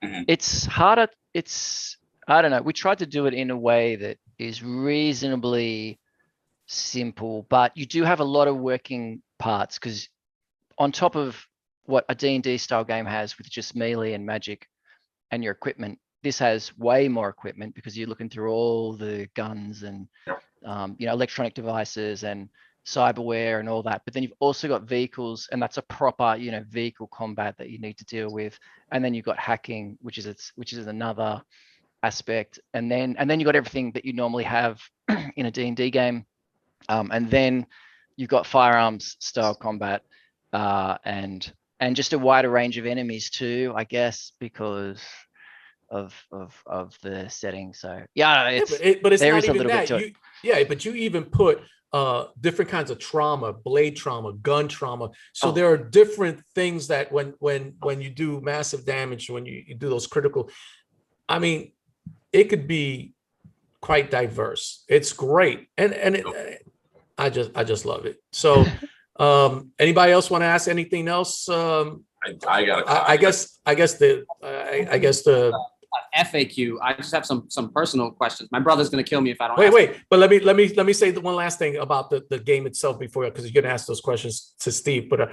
it's harder. I don't know. We tried to do it in a way that is reasonably simple, but you do have a lot of working parts, because on top of what a D&D style game has with just melee and magic and your equipment, this has way more equipment, because you're looking through all the guns and electronic devices and cyberware and all that. But then you've also got vehicles, and that's a proper vehicle combat that you need to deal with. And then you've got hacking, which is another aspect. And then you've got everything that you normally have in a D&D game. And then you've got firearms style combat, and just a wider range of enemies too, I guess, because of the setting. So but it's there not is a even little that. bit to it. But you even put different kinds of trauma, blade trauma, gun trauma. So there are different things that when you do massive damage, when you do those critical, I mean, it could be quite diverse. It's great, and I just love it. So anybody else want to ask anything else? I guess the FAQ. I just have some personal questions. My brother's gonna kill me if I don't. Wait. But let me say the one last thing about the game itself before, because you're gonna ask those questions to Steve. But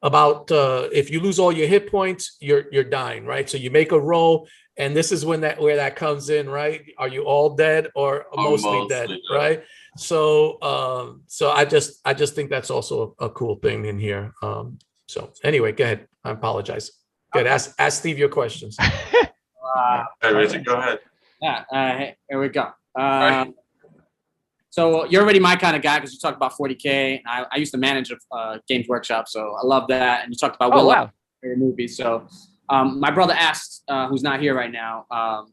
about if you lose all your hit points, you're dying, right? So you make a roll, and this is where that comes in, right? Are you all dead or mostly dead, right? So I just think that's also a cool thing in here. So anyway, go ahead. I apologize. Go ahead. Ask Steve your questions. Hey, Richard, go ahead. Yeah, here we go. So you're already my kind of guy, because you talked about 40K. I used to manage a Games Workshop, so I love that. And you talked about favorite movies. So my brother asked, who's not here right now,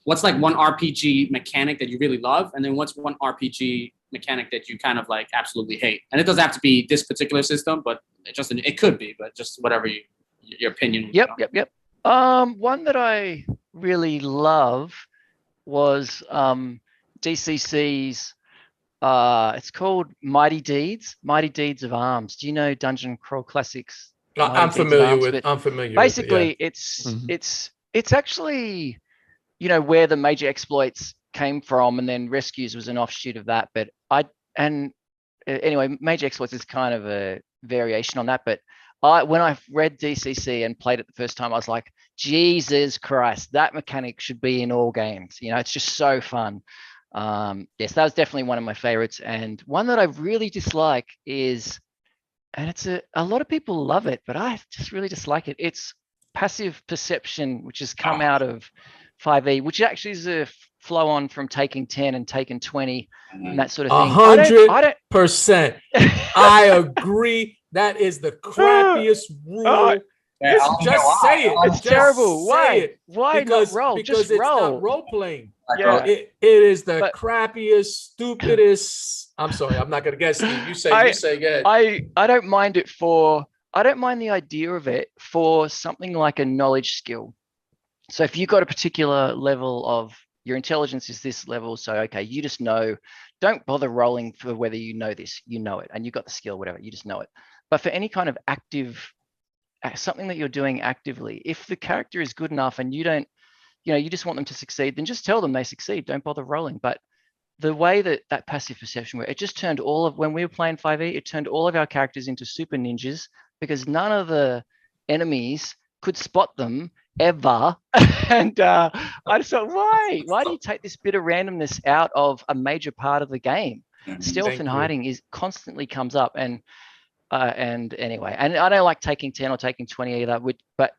what's like one RPG mechanic that you really love, and then what's one RPG mechanic that you kind of like absolutely hate? And it doesn't have to be this particular system, but it could be, but just whatever your opinion. Yep. One that I really love was DCC's. It's called Mighty Deeds of Arms. Do you know Dungeon Crawl Classics? I'm familiar with it. Basically, it's actually where the major exploits came from, and then Rescues was an offshoot of that. But anyway, major exploits is kind of a variation on that. But when I read DCC and played it the first time, I was like, Jesus Christ, that mechanic should be in all games. It's just so fun. Yes, that was definitely one of my favorites. And one that I really dislike is, and it's a lot of people love it, but I just really dislike it. It's passive perception, which has come out of 5e, which actually is a flow on from Taking 10 and Taking 20 and that sort of thing. 100%. I agree. That is the crappiest rule. Just say it. It's terrible. Why? Why not roll? Because just it's roll. not role playing. Yeah. It is the crappiest, stupidest. I'm sorry, I'm not gonna guess. Steve. You say again. I don't mind it I don't mind the idea of it for something like a knowledge skill. So if you've got a particular level of your intelligence is this level, so okay, you just know, don't bother rolling for whether you know this, you know it, and you've got the skill, whatever, you just know it. But for any kind of active, something that you're doing actively, if the character is good enough and you don't, you just want them to succeed, then just tell them they succeed, don't bother rolling. But the way that passive perception worked, it just turned when we were playing 5e, it turned all of our characters into super ninjas, because none of the enemies could spot them ever. And I just thought, why do you take this bit of randomness out of a major part of the game? Stealth and hiding constantly comes up. And anyway, and I don't like Taking 10 or Taking 20 either, but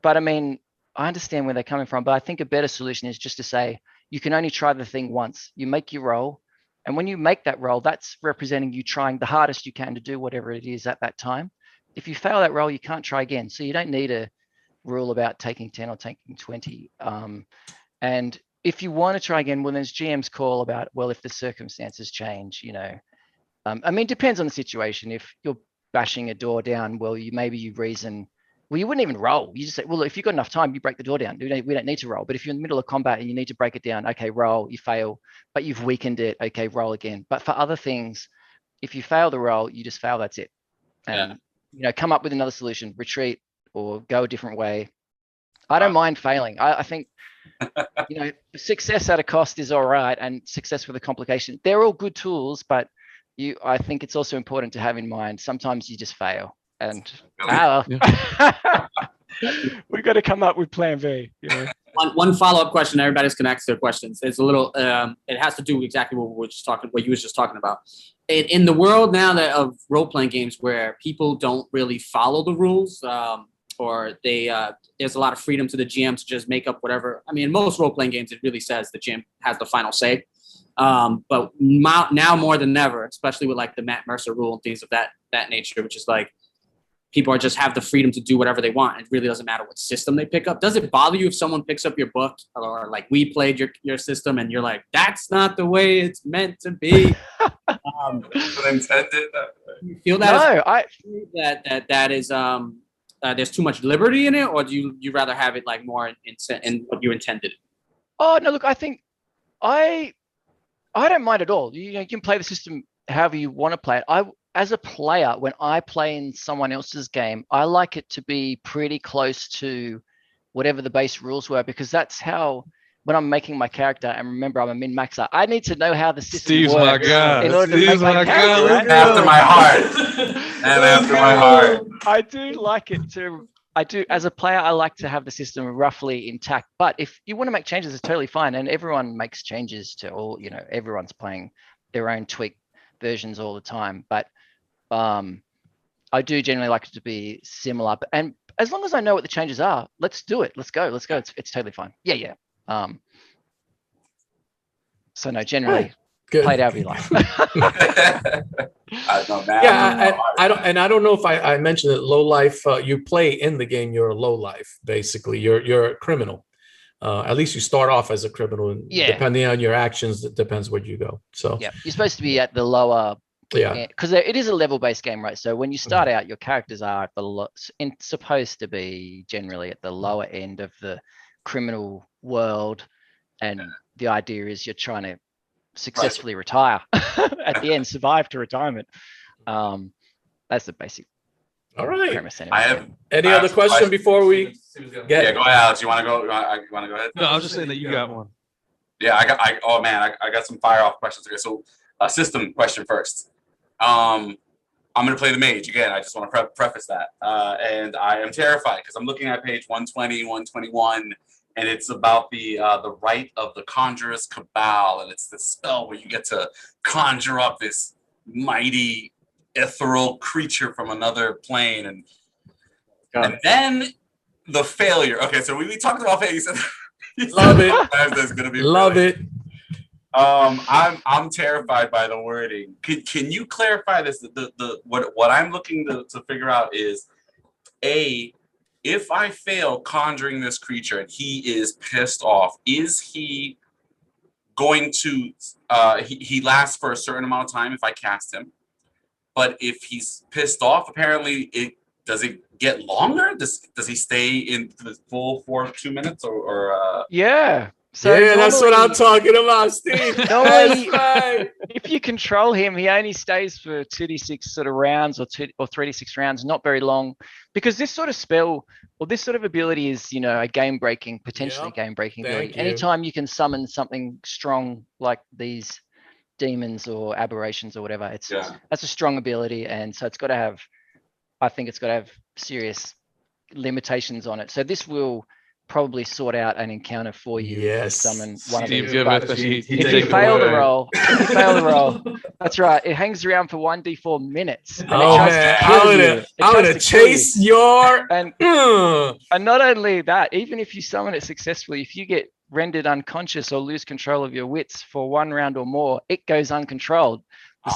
I mean, I understand where they're coming from, but I think a better solution is just to say, you can only try the thing once. You make your roll, and when you make that roll, that's representing you trying the hardest you can to do whatever it is at that time. If you fail that roll, you can't try again. So you don't need a rule about Taking 10 or Taking 20. And if you want to try again, well, there's GM's call about, well, if the circumstances change, I mean, it depends on the situation. If you're bashing a door down, well, maybe you reason, well, you wouldn't even roll. You just say, well, if you've got enough time, you break the door down. We don't need to roll. But if you're in the middle of combat and you need to break it down, okay, roll, you fail, but you've weakened it. Okay, roll again. But for other things, if you fail the roll, you just fail, that's it. And, come up with another solution, retreat or go a different way. I don't mind failing. I think, success at a cost is all right. And success with a complication, they're all good tools, but I think it's also important to have in mind, sometimes you just fail. And we got to come up with plan B. One follow-up question. Everybody's going to ask their questions. It's a little. It has to do exactly what you was just talking about. In the world now of role-playing games, where people don't really follow the rules, or there's a lot of freedom to the GM to just make up whatever. I mean, in most role-playing games, it really says the GM has the final say. But now more than ever, especially with like the Matt Mercer rule and things of that nature, which is like, people just have the freedom to do whatever they want. It really doesn't matter what system they pick up. Does it bother you if someone picks up your book, or like we played your system and you're like, that's not the way it's meant to be? Intended. You feel that? No, that is there's too much liberty in it, or do you rather have it like more in what you intended? Oh no, look, I think I don't mind at all. You can play the system however you want to play it. As a player, when I play in someone else's game, I like it to be pretty close to whatever the base rules were, because that's how, when I'm making my character, and remember, I'm a min-maxer, I need to know how the system Steve's works my God. in order to make my character. Right? After my heart. And after my heart. I do like it to, as a player, I like to have the system roughly intact. But if you want to make changes, it's totally fine. And everyone makes changes to all, everyone's playing their own tweaked versions all the time. But I do generally like it to be similar, and as long as I know what the changes are, let's do it. Let's go. It's totally fine. Yeah. So no, generally, play it however you like. I don't know if I mentioned that LOWLIFE. You play in the game. You're a LOWLIFE, basically. You're a criminal. At least you start off as a criminal, and depending on your actions, it depends where you go. So yeah, you're supposed to be at the lower. Yeah, because it is a level-based game, right? So when you start out, your characters are supposed to be generally at the lower end of the criminal world, and the idea is you're trying to successfully retire at the end, survive to retirement. That's the basic. All right. Premise anyway. Any other question before we get? Yeah, go ahead, Alex. You want to go? You want to go ahead? No, I was just saying that you got one. Yeah, I got some fire off questions. Okay, so system question first. I'm going to play the Mage again. I just want to preface that. And I am terrified because I'm looking at page 120, 121, and it's about the right of the Conjurer's Cabal, and it's the spell where you get to conjure up this mighty ethereal creature from another plane, and then the failure. Okay, so we talked about failure. Love it. That's going to be love brilliant. it. I'm terrified by the wording. Can you clarify this? What I'm looking to figure out is, if I fail conjuring this creature and he is pissed off, is he going to he lasts for a certain amount of time if I cast him? But if he's pissed off, apparently does it get longer? Does he stay in the full 2 minutes or yeah. So that's what I'm talking about, Steve. Normally, if you control him, he only stays for 2d6 sort of rounds or 3d6 rounds, not very long, because this sort of spell or this sort of ability is, a potentially game-breaking ability. Anytime you can summon something strong like these demons or aberrations or whatever, that's a strong ability, and so it's got to have serious limitations on it. So this will probably sort out an encounter for you. Yes. Summon one Steve, of these. If you fail the roll, that's right. It hangs around for 1d4 minutes. Oh man, I'm gonna chase your and not only that, even if you summon it successfully, if you get rendered unconscious or lose control of your wits for 1 round or more, it goes uncontrolled.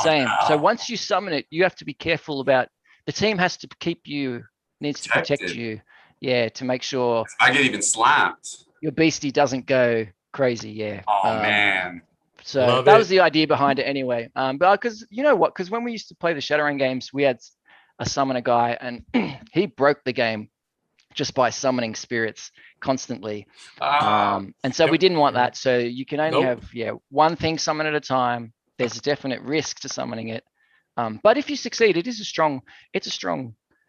Same. No. So once you summon it, you have to be careful about. The team has to needs to protect you. Yeah, to make sure I get even slapped. Your beastie doesn't go crazy. Yeah. Oh man. So that was the idea behind it anyway. But because because when we used to play the Shadowrun games, we had a summoner guy and he broke the game just by summoning spirits constantly. Ah, And so we didn't want that. So you can only Nope. have one thing summon at a time. There's a definite risk to summoning it. But if you succeed, it's a strong,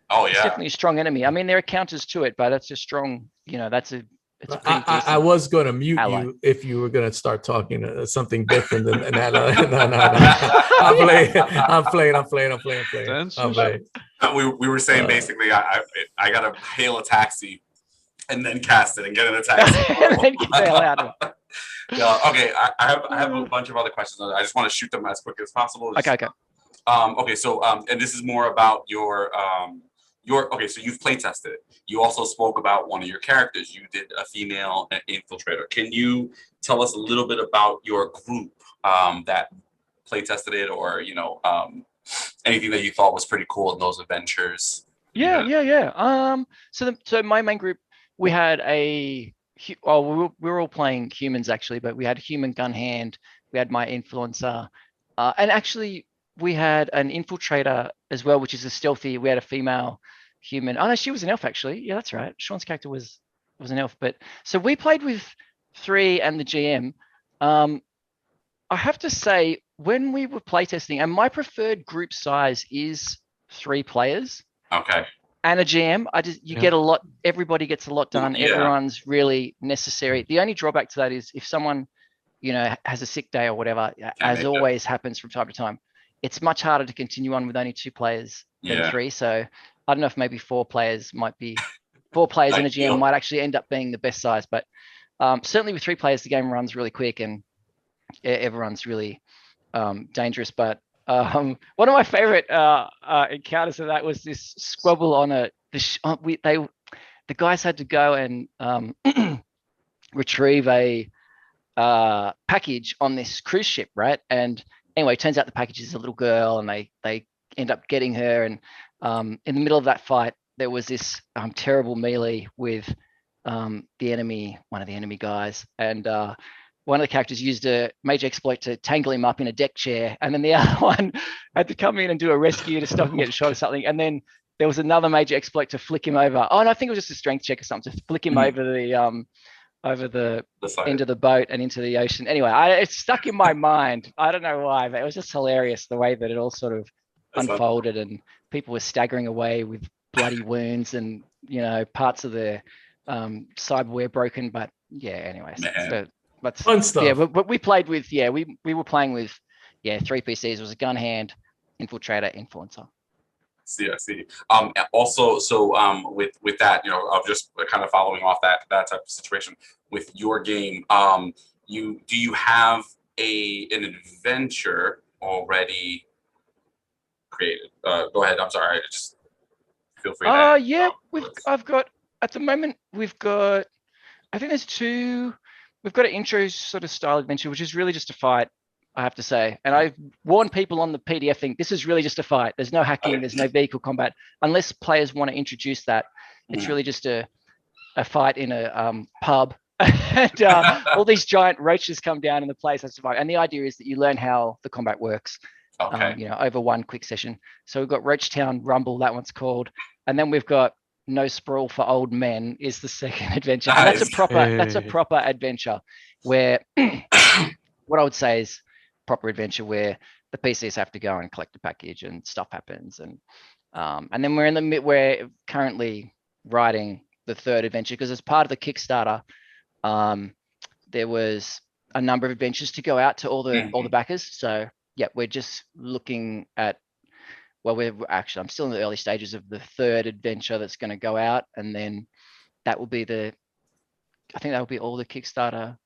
oh it's yeah. definitely a strong enemy. I mean, there are counters to it, but it's a strong, it's a pretty decent I was going to mute ally. you if you were going to start talking something different than that. No. I'm playing. We were saying basically, I gotta hail a taxi and then cast it and get in a taxi. And then get the hell out of it. Yeah, okay, I have a bunch of other questions. I just want to shoot them as quick as possible. Okay. Okay, so and this is more about your okay, so you've play tested it. You also spoke about one of your characters. You did a female infiltrator. Can you tell us a little bit about your group that play tested it, or anything that you thought was pretty cool in those adventures? Yeah. So my main group, we had we were all playing humans actually, but we had a human gun hand. We had my influencer, and actually we had an infiltrator as well, which is a stealthy. We had a female human. Oh no, she was an elf actually. Yeah, that's right. Sean's character was an elf. But so we played with 3 and the GM. I have to say, when we were playtesting, and my preferred group size is 3 players. Okay. And a GM, get a lot. Everybody gets a lot done. Yeah. Everyone's really necessary. The only drawback to that is if someone, has a sick day or whatever, as always happens from time to time, it's much harder to continue on with only 2 players than 3. So I don't know if maybe 4 players might be 4 players and a GM might actually end up being the best size. But certainly with 3 players, the game runs really quick and everyone's really dangerous. But one of my favorite encounters of that was this squabble on the guys had to go and retrieve a package on this cruise ship, right? And anyway, it turns out the package is a little girl, and they end up getting her. And in the middle of that fight, there was this terrible melee with one of the enemy guys, and one of the characters used a Mage exploit to tangle him up in a deck chair, and then the other one had to come in and do a rescue to stop him getting shot or something. And then there was another Mage exploit to flick him over. Oh, and I think it was just a strength check or something, to flick him over the end of the boat and into the ocean. Anyway, it's stuck in my mind. I don't know why, but it was just hilarious the way that it all sort of unfolded, and people were staggering away with bloody wounds and parts of their cyberware broken. But yeah, anyways. But fun stuff. Yeah, but we played with we were playing with 3 PCs. It was a gun hand, infiltrator, influencer. I see. Also, so with that, I'm just kind of following off that type of situation with your game. Do you have an adventure already created? Go ahead. I'm sorry. Just feel free. I've got at the moment. I think there's 2. We've got an intro sort of style adventure, which is really just a fight, I have to say. And I've warned people on the PDF thing, this is really just a fight. There's no hacking, there's no vehicle combat. Unless players want to introduce that, it's really just a fight in a pub. And all these giant roaches come down in the place. And the idea is that you learn how the combat works over one quick session. So we've got Roach Town Rumble, that one's called. And then we've got No Sprawl for Old Men is the second adventure. And that's a proper adventure where what I would say is proper adventure where the PCs have to go and collect a package and stuff happens. And then we're currently writing the 3rd adventure, because as part of the Kickstarter, there was a number of adventures to go out to all the backers. So yeah, we're just looking at, I'm still in the early stages of the 3rd adventure that's going to go out, and then that will be I think that will be all the Kickstarter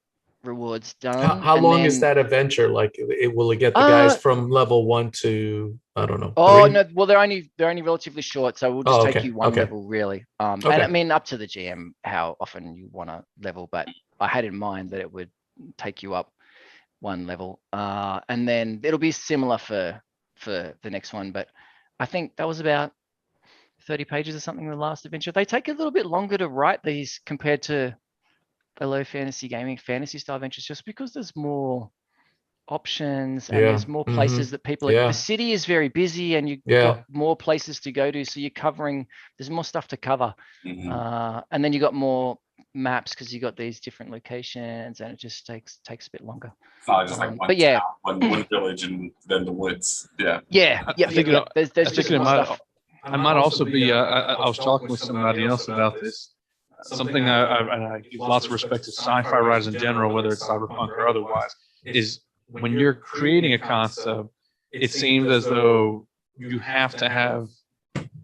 rewards done. How long is that adventure? Like, will it get the guys from level 1 to, I don't know? Oh 3? no, well they're only relatively short, so we'll just take you one level really. And I mean, up to the GM how often you want to level, but I had in mind that it would take you up 1 level, and then it'll be similar for the next one. But I think that was about 30 pages or something, the last adventure. They take a little bit longer to write these compared to the low fantasy gaming fantasy style adventures, just because there's more options, and Yeah. there's more places that people Yeah. the city is very busy, and you've Yeah. got more places to go to, so you're covering, there's more stuff to cover. And then you got more maps because you got these different locations, and it just takes a bit longer. It's not just like one but yeah, town, one village, and then the woods. Yeah. There's just more stuff. I might also be. I was talking with somebody else about this. Something I give lots of respect to sci-fi writers in general, whether it's cyberpunk or otherwise, is when you're creating a concept, it seems as though you have to have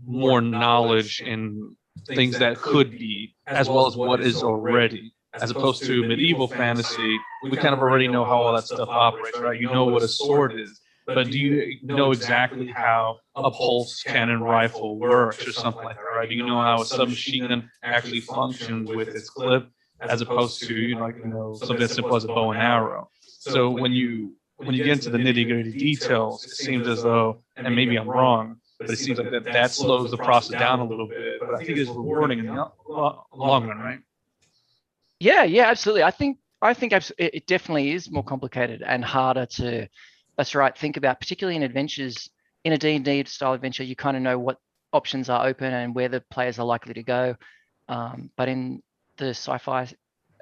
more knowledge in things that could be, as well as what is already, as opposed to medieval fantasy. We kind of already know how all that stuff operates, right? You know what a sword is, but do you know exactly how a pulse cannon rifle works or something like that, right? Do you know how a submachine gun actually functions with its clip, as opposed to something as simple as a bow and arrow? So when you get into the nitty-gritty details, it seems as though, and maybe I'm wrong, but it seems like that slows the process down a little bit. But I think it's rewarding in the long run, right? Yeah, absolutely. I think it definitely is more complicated and harder to, that's right, think about, particularly in adventures. In a D&D style adventure, you kind of know what options are open and where the players are likely to go. But in the sci-fi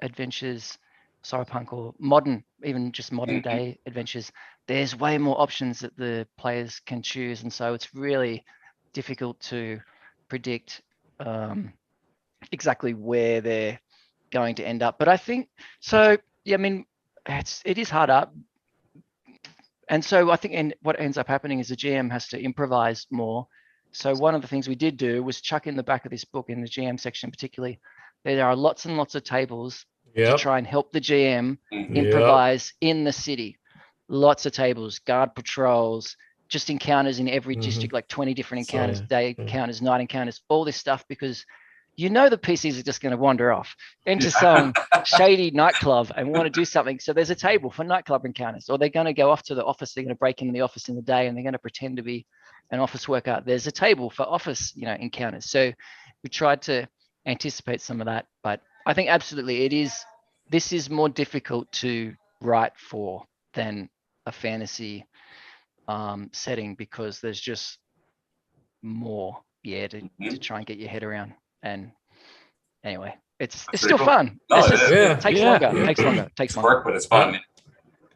adventures, cyberpunk or modern, even just modern day adventures, there's way more options that the players can choose. And so it's really difficult to predict exactly where they're going to end up. But I think, so, yeah, I mean, it is harder. And so I think, and what ends up happening is the GM has to improvise more. So one of the things we did do was chuck in the back of this book, in the GM section particularly, there are lots and lots of tables to try and help the GM improvise in the city. Lots of tables, guard patrols, just encounters in every district, like 20 different encounters, day encounters, night encounters, all this stuff, because the PCs are just going to wander off into some shady nightclub and want to do something. So there's a table for nightclub encounters, or they're going to go off to the office. They're going to break into the office in the day and they're going to pretend to be an office worker. There's a table for office, encounters. So we tried to anticipate some of that, but I think absolutely this is more difficult to write for than a fantasy setting, because there's just more to try and get your head around. And anyway, it's still fun. It takes longer. It takes longer. Work, but it's fun.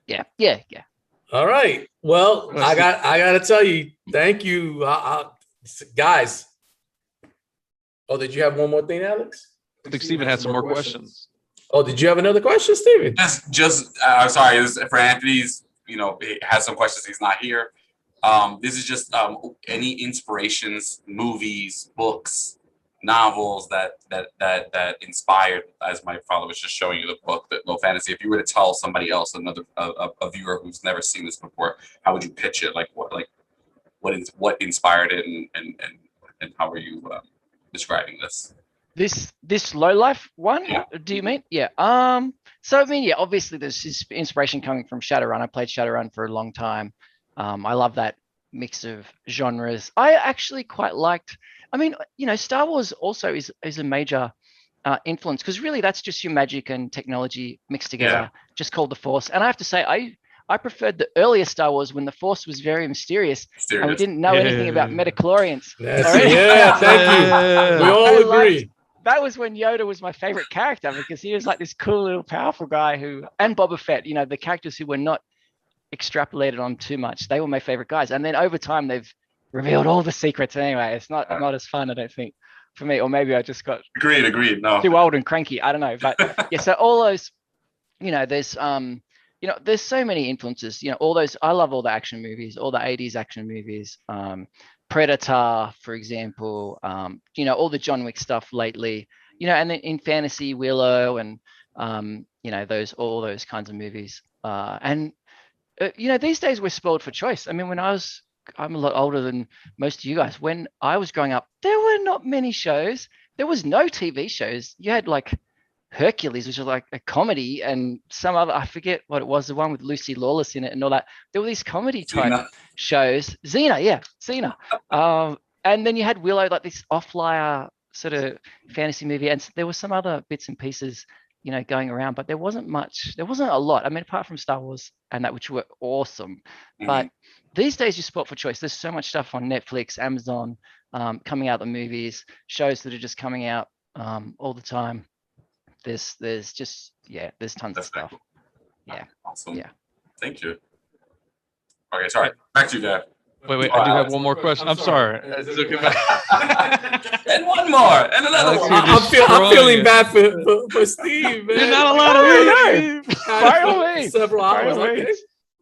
Yeah. All right. Well, I got to tell you, thank you, guys. Oh, did you have one more thing, Alex? I think Steven had some more questions. Oh, did you have another question, Steven? Just sorry, it was for Anthony's. He has some questions. He's not here. This is just any inspirations, movies, books, novels that inspired, as my father was just showing you the book, that Low Fantasy. If you were to tell somebody else, a viewer who's never seen this before, how would you pitch it? What inspired it, and how are you describing this? This LOWLIFE one? Yeah. Do you mean? Yeah. So I mean, yeah, obviously there's inspiration coming from Shadowrun. I played Shadowrun for a long time. I love that mix of genres. I actually quite liked, I mean, Star Wars also is a major influence, because really that's just your magic and technology mixed together, just called the Force. And I have to say, I preferred the earlier Star Wars when the Force was very mysterious. And we didn't know anything about midichlorians. Thank you. We all agree. That was when Yoda was my favorite character, because he was like this cool little powerful guy and Boba Fett, the characters who were not extrapolated on too much. They were my favorite guys. And then over time, they've revealed all the secrets anyway. It's not as fun, I don't think, for me. Or maybe I just got agreed. No, too old and cranky. I don't know. But yeah, so all those, there's there's so many influences. All those. I love all the action movies, all the 80s action movies. Predator, for example. All the John Wick stuff lately. And then in fantasy, Willow, and all those kinds of movies. These days we're spoiled for choice. I mean, I'm a lot older than most of you guys. When I was growing up, there were not many shows. There was no TV shows. You had like Hercules, which was like a comedy, and some other, I forget what it was, the one with Lucy Lawless in it and all that. There were these comedy type shows. Xena. And then you had Willow, like this off-layer sort of fantasy movie. And there were some other bits and pieces going around, but there wasn't a lot. I mean, apart from Star Wars and that, which were awesome. But these days you spot for choice. There's so much stuff on Netflix, Amazon, coming out, the movies, shows that are just coming out all the time. There's just, there's tons of stuff. Yeah. Awesome. Yeah. Thank you. Okay, sorry. Back to you, Dave. Wait, I do have one more question. I'm sorry. And one more, and another one. I'm feeling bad for Steve, man. You're not allowed to leave. Fire away. Several hours. Okay.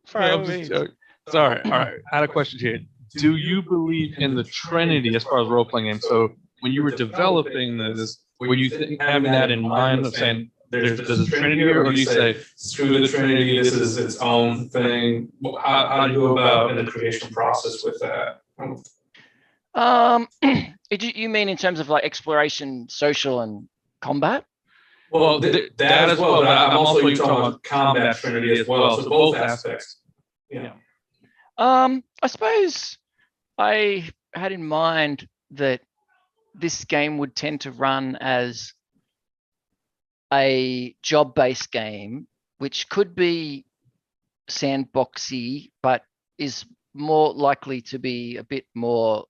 Sorry. All right. I had a question here. Do you believe in the Trinity as far as role-playing games? So when you were developing this, were you having that in mind of saying there's a Trinity here, or do you say screw the Trinity, this is its own thing? How do you go about in the creation process with that? You mean in terms of like exploration, social, and combat? Well, that as well, but I'm also talking about combat Trinity as well. So both aspects. Yeah. I suppose I had in mind that this game would tend to run as a job-based game, which could be sandboxy, but is more likely to be a bit more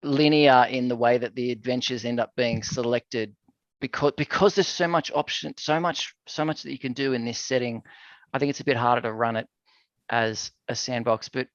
linear in the way that the adventures end up being selected, because there's so much option, so much that you can do in this setting. I think it's a bit harder to run it as a sandbox. But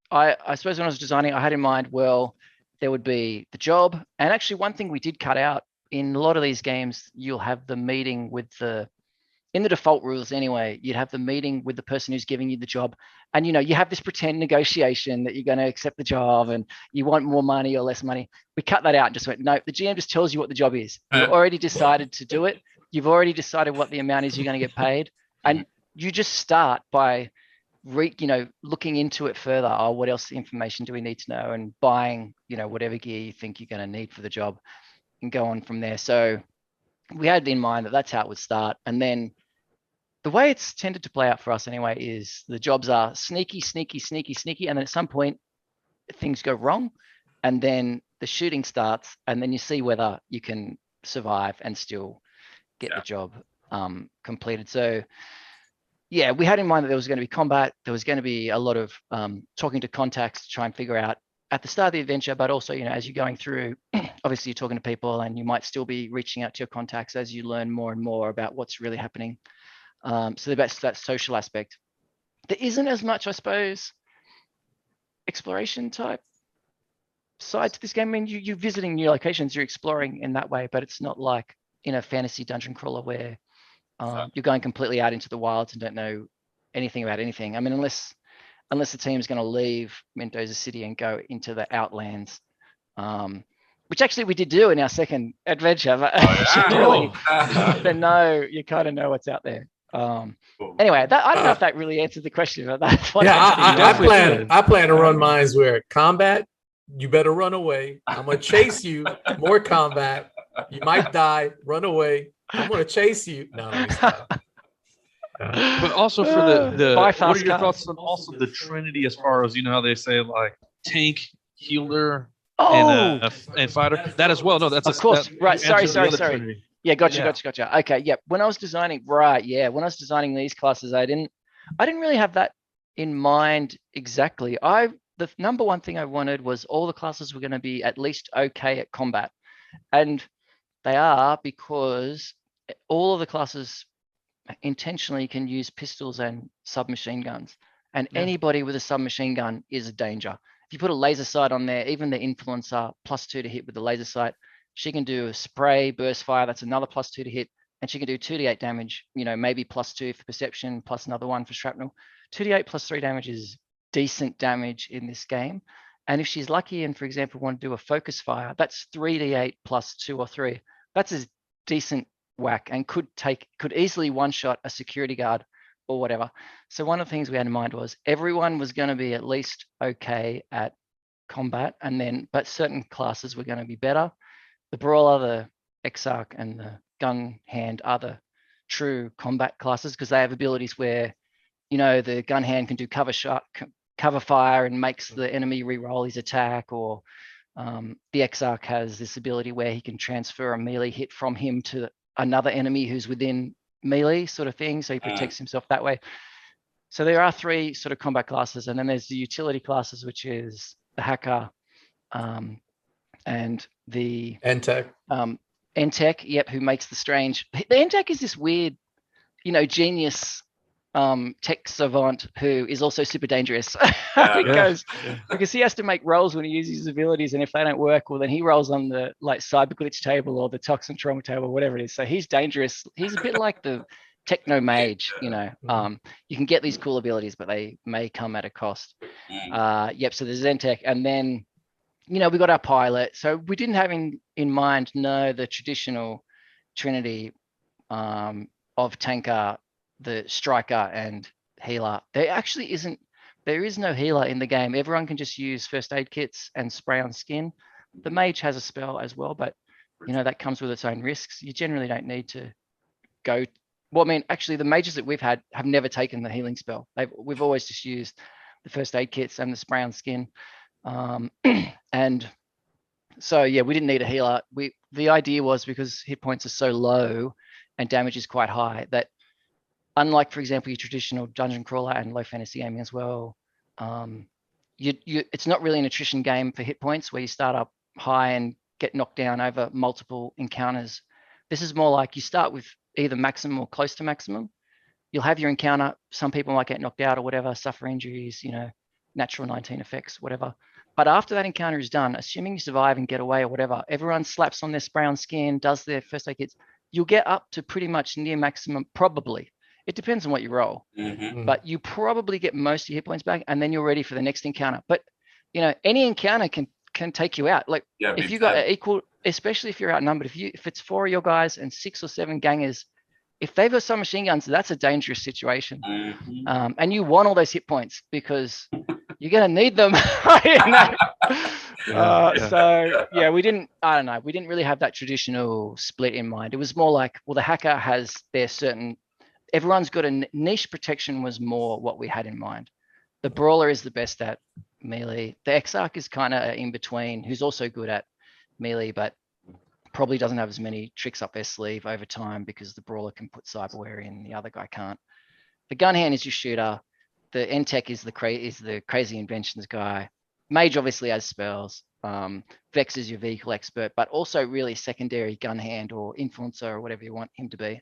I suppose when I was designing, I had in mind, well, there would be the job, and actually one thing we did cut out in a lot of these games, you'll have the meeting with in the default rules anyway, you'd have the meeting with the person who's giving you the job. And, you have this pretend negotiation that you're going to accept the job and you want more money or less money. We cut that out and just went, no, the GM just tells you what the job is. You've already decided to do it. You've already decided what the amount is you're going to get paid. And you just start by, looking into it further. Oh, what else information do we need to know? And buying, whatever gear you think you're going to need for the job, and go on from there. So we had in mind that that's how it would start. And then the way it's tended to play out for us anyway is the jobs are sneaky. And then at some point things go wrong, and then the shooting starts, and then you see whether you can survive and still get the job completed. So yeah, we had in mind that there was going to be combat. There was going to be a lot of talking to contacts to try and figure out at the start of the adventure, but also, as you're going through, obviously you're talking to people, and you might still be reaching out to your contacts as you learn more and more about what's really happening. So that's that social aspect. There isn't as much, I suppose, exploration type side to this game. I mean, you're visiting new locations, you're exploring in that way, but it's not like in a fantasy dungeon crawler where you're going completely out into the wilds and don't know anything about anything. I mean, unless the team is going to leave Mendoza City and go into the outlands, which actually we did do in our second adventure. But you kind of know what's out there. Anyway, I don't know if that really answered the question, but that's what I plan to run mines where combat, you better run away. I'm gonna chase you. More combat, you might die. Run away. I'm gonna chase you. No, but also for the what are your thoughts on also the Trinity, as far as how they say like tank, healer, and fighter? That as well. No, that's of course. Right. Sorry. Yeah, gotcha. Okay, yeah. When I was designing these classes, I didn't really have that in mind exactly. The number one thing I wanted was all the classes were going to be at least okay at combat, and they are, because all of the classes intentionally can use pistols and submachine guns, and anybody with a submachine gun is a danger. If you put a laser sight on there, even the influencer +2 to hit with the laser sight, she can do a spray burst fire, that's another +2 to hit, and she can do 2d8 damage, maybe +2 for perception, plus another 1 for shrapnel. 2d8 +3 damage is decent damage in this game. And if she's lucky and, for example, want to do a focus fire, that's 3d8 +2 or 3. That's a decent whack, and could easily one-shot a security guard or whatever. So one of the things we had in mind was everyone was going to be at least okay at combat, but certain classes were going to be better. The Brawler, the Exarch, and the Gun Hand are the true combat classes, because they have abilities where, the Gun Hand can do cover fire and makes the enemy re-roll his attack, or The Exarch has this ability where he can transfer a melee hit from him to another enemy who's within melee sort of thing. So he protects himself that way. So there are 3 sort of combat classes, and then there's the utility classes, which is the hacker and the N-Tech. N-Tech, yep, who makes the strange. The N-Tech is this weird, genius tech savant who is also super dangerous because he has to make rolls when he uses his abilities, and if they don't work, well, then he rolls on the like cyber glitch table or the toxin trauma table, whatever it is. So he's dangerous. He's a bit like the techno mage, you can get these cool abilities, but they may come at a cost. So there's Zen-Tech, and then we got our pilot. So we didn't have in mind the traditional trinity of tanker, the striker, and healer. There is no healer in the game. Everyone can just use first aid kits and spray on skin. The mage has a spell as well, but that comes with its own risks. You generally don't need to go. Well, I mean, actually, the mages that we've had have never taken the healing spell. We've always just used the first aid kits and the spray on skin. And so, we didn't need a healer. The idea was, because hit points are so low and damage is quite high, that unlike, for example, your traditional dungeon crawler and low fantasy gaming as well, it's not really an attrition game for hit points where you start up high and get knocked down over multiple encounters. This is more like you start with either maximum or close to maximum. You'll have your encounter. Some people might get knocked out or whatever, suffer injuries, natural 19 effects, whatever. But after that encounter is done, assuming you survive and get away or whatever, everyone slaps on their spray on skin, does their first aid kits. You'll get up to pretty much near maximum, probably. It depends on what you roll, but you probably get most of your hit points back, and then you're ready for the next encounter. But any encounter can take you out. Like if you got equal, especially if you're outnumbered. If it's 4 of your guys and 6 or 7 gangers, if they've got some machine guns, that's a dangerous situation. And you want all those hit points because you're gonna need them. We didn't really have that traditional split in mind. It was more like, well, the hacker has their certain. Everyone's got a niche. Protection was more what we had in mind. The brawler is the best at melee. The Exarch is kind of in between, who's also good at melee, but probably doesn't have as many tricks up their sleeve over time because the brawler can put cyberware in, the other guy can't. The gun hand is your shooter. The N-Tech is the crazy inventions guy. Mage obviously has spells. Vex is your vehicle expert, but also really secondary gun hand or influencer or whatever you want him to be.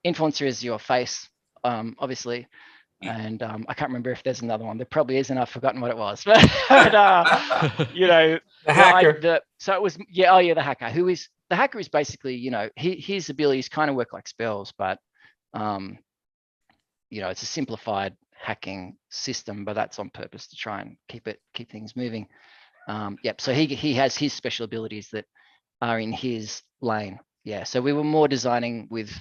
Influencer is your face, obviously. And I can't remember if there's another one. There probably is, and I've forgotten what it was. But the hacker. The hacker. The hacker is basically, his abilities kind of work like spells, but it's a simplified hacking system, but that's on purpose to try and keep things moving. So he has his special abilities that are in his lane. Yeah. So we were more designing with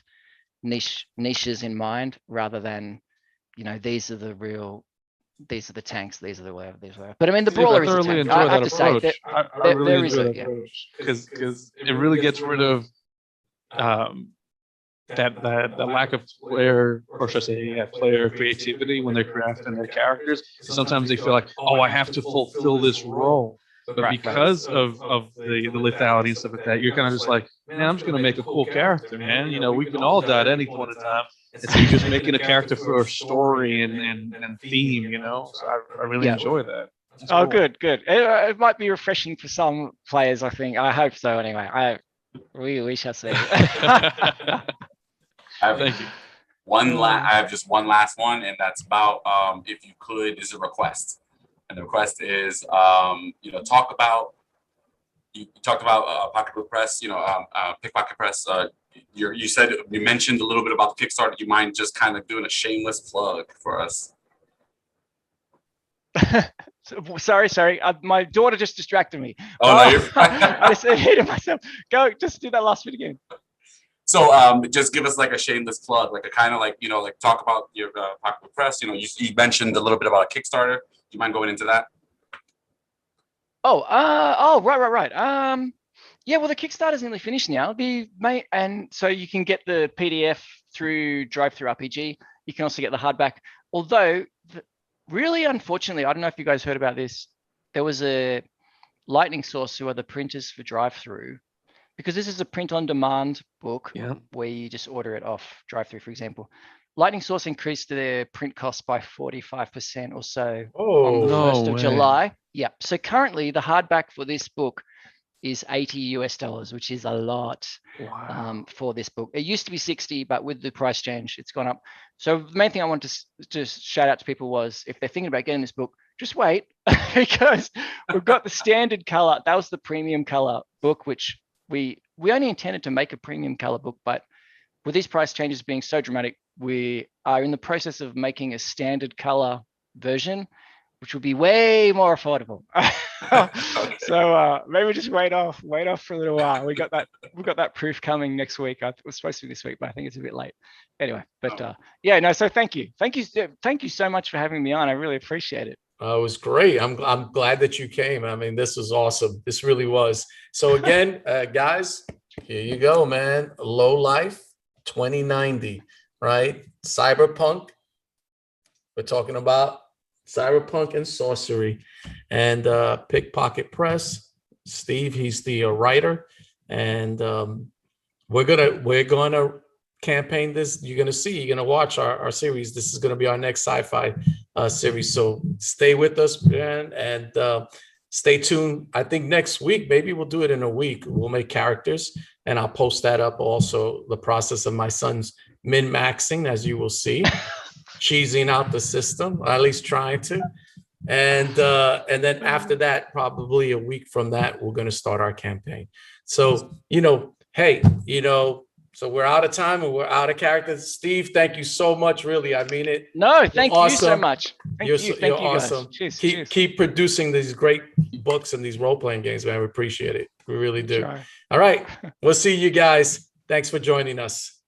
niches in mind rather than, these are the tanks, these are the whatever these were. But I mean, the brawler is a tank. I have to say that I really enjoy that approach because it really gets rid of that lack of player creativity when they're crafting their characters. Sometimes they feel like, I have to fulfill this role. But because of the lethality and stuff like that, you're kind of just like, man, I'm just going to make a cool character, man. We can all die at any point in time. And so you're just making a character for a story and theme, So I really enjoy that. It's cool. Good. It might be refreshing for some players, I think. I hope so anyway. We shall see. Thank you. I have just one last one, and that's about if you could, is a request. And the request is, talk about. You talked about Pocketbook Press, Pickpocket Press. You mentioned a little bit about the Kickstarter. Do you mind just kind of doing a shameless plug for us? Sorry. My daughter just distracted me. No, you're fine. I just hated myself. Go, just do that last bit again. So just give us like a shameless plug, like a kind of like, talk about your Pocketbook Press. You mentioned a little bit about a Kickstarter. Do you mind going into that? Right. Well, the Kickstarter's nearly finished now. It'll be May, and so you can get the PDF through Drive-Thru RPG. You can also get the hardback. Although, really unfortunately, I don't know if you guys heard about this. There was a Lightning Source, who are the printers for Drive-Thru, because this is a print-on-demand book Yeah. where you just order it off Drive-Thru, for example. Lightning Source increased their print costs by 45% or so on the Oh, 1st No of way. July. Yep. So currently the hardback for this book is $80 US, which is a lot Wow. for this book. It used to be 60, but with the price change, it's gone up. So the main thing I want to just shout out to people was, if they're thinking about getting this book, just wait, because we've got the standard color. That was the premium color book, which we only intended to make a premium color book, but with these price changes being so dramatic, we are in the process of making a standard color version, which will be way more affordable. So maybe just wait off for a little while. We've got that proof coming next week. It was supposed to be this week, but I think it's a bit late. Anyway, but yeah, no. So thank you so much for having me on. I really appreciate it. it was great. I'm glad that you came. I mean, this was awesome. This really was. So again, guys, here you go, man. LOWLIFE 2090, right? Cyberpunk. We're talking about cyberpunk and sorcery, and Pickpocket Press. Steve, he's the writer, and we're gonna campaign this. You're gonna watch our series. This is gonna be our next sci-fi series. So stay with us, man, and stay tuned. I think next week, maybe we'll do it in a week. We'll make characters, and I'll post that up. Also, the process of my son's min-maxing, as you will see. Cheesing out the system, or at least trying to, and then after that, probably a week from that, we're going to start our campaign. So hey, so we're out of time and we're out of character. Steve, thank you so much. Really, I mean it. No, thank you so awesome. much. Thank you awesome. Guys. Cheers. Keep producing these great books and these role-playing games, man. We appreciate it. We really do. Try. All right, we'll see you guys. Thanks for joining us.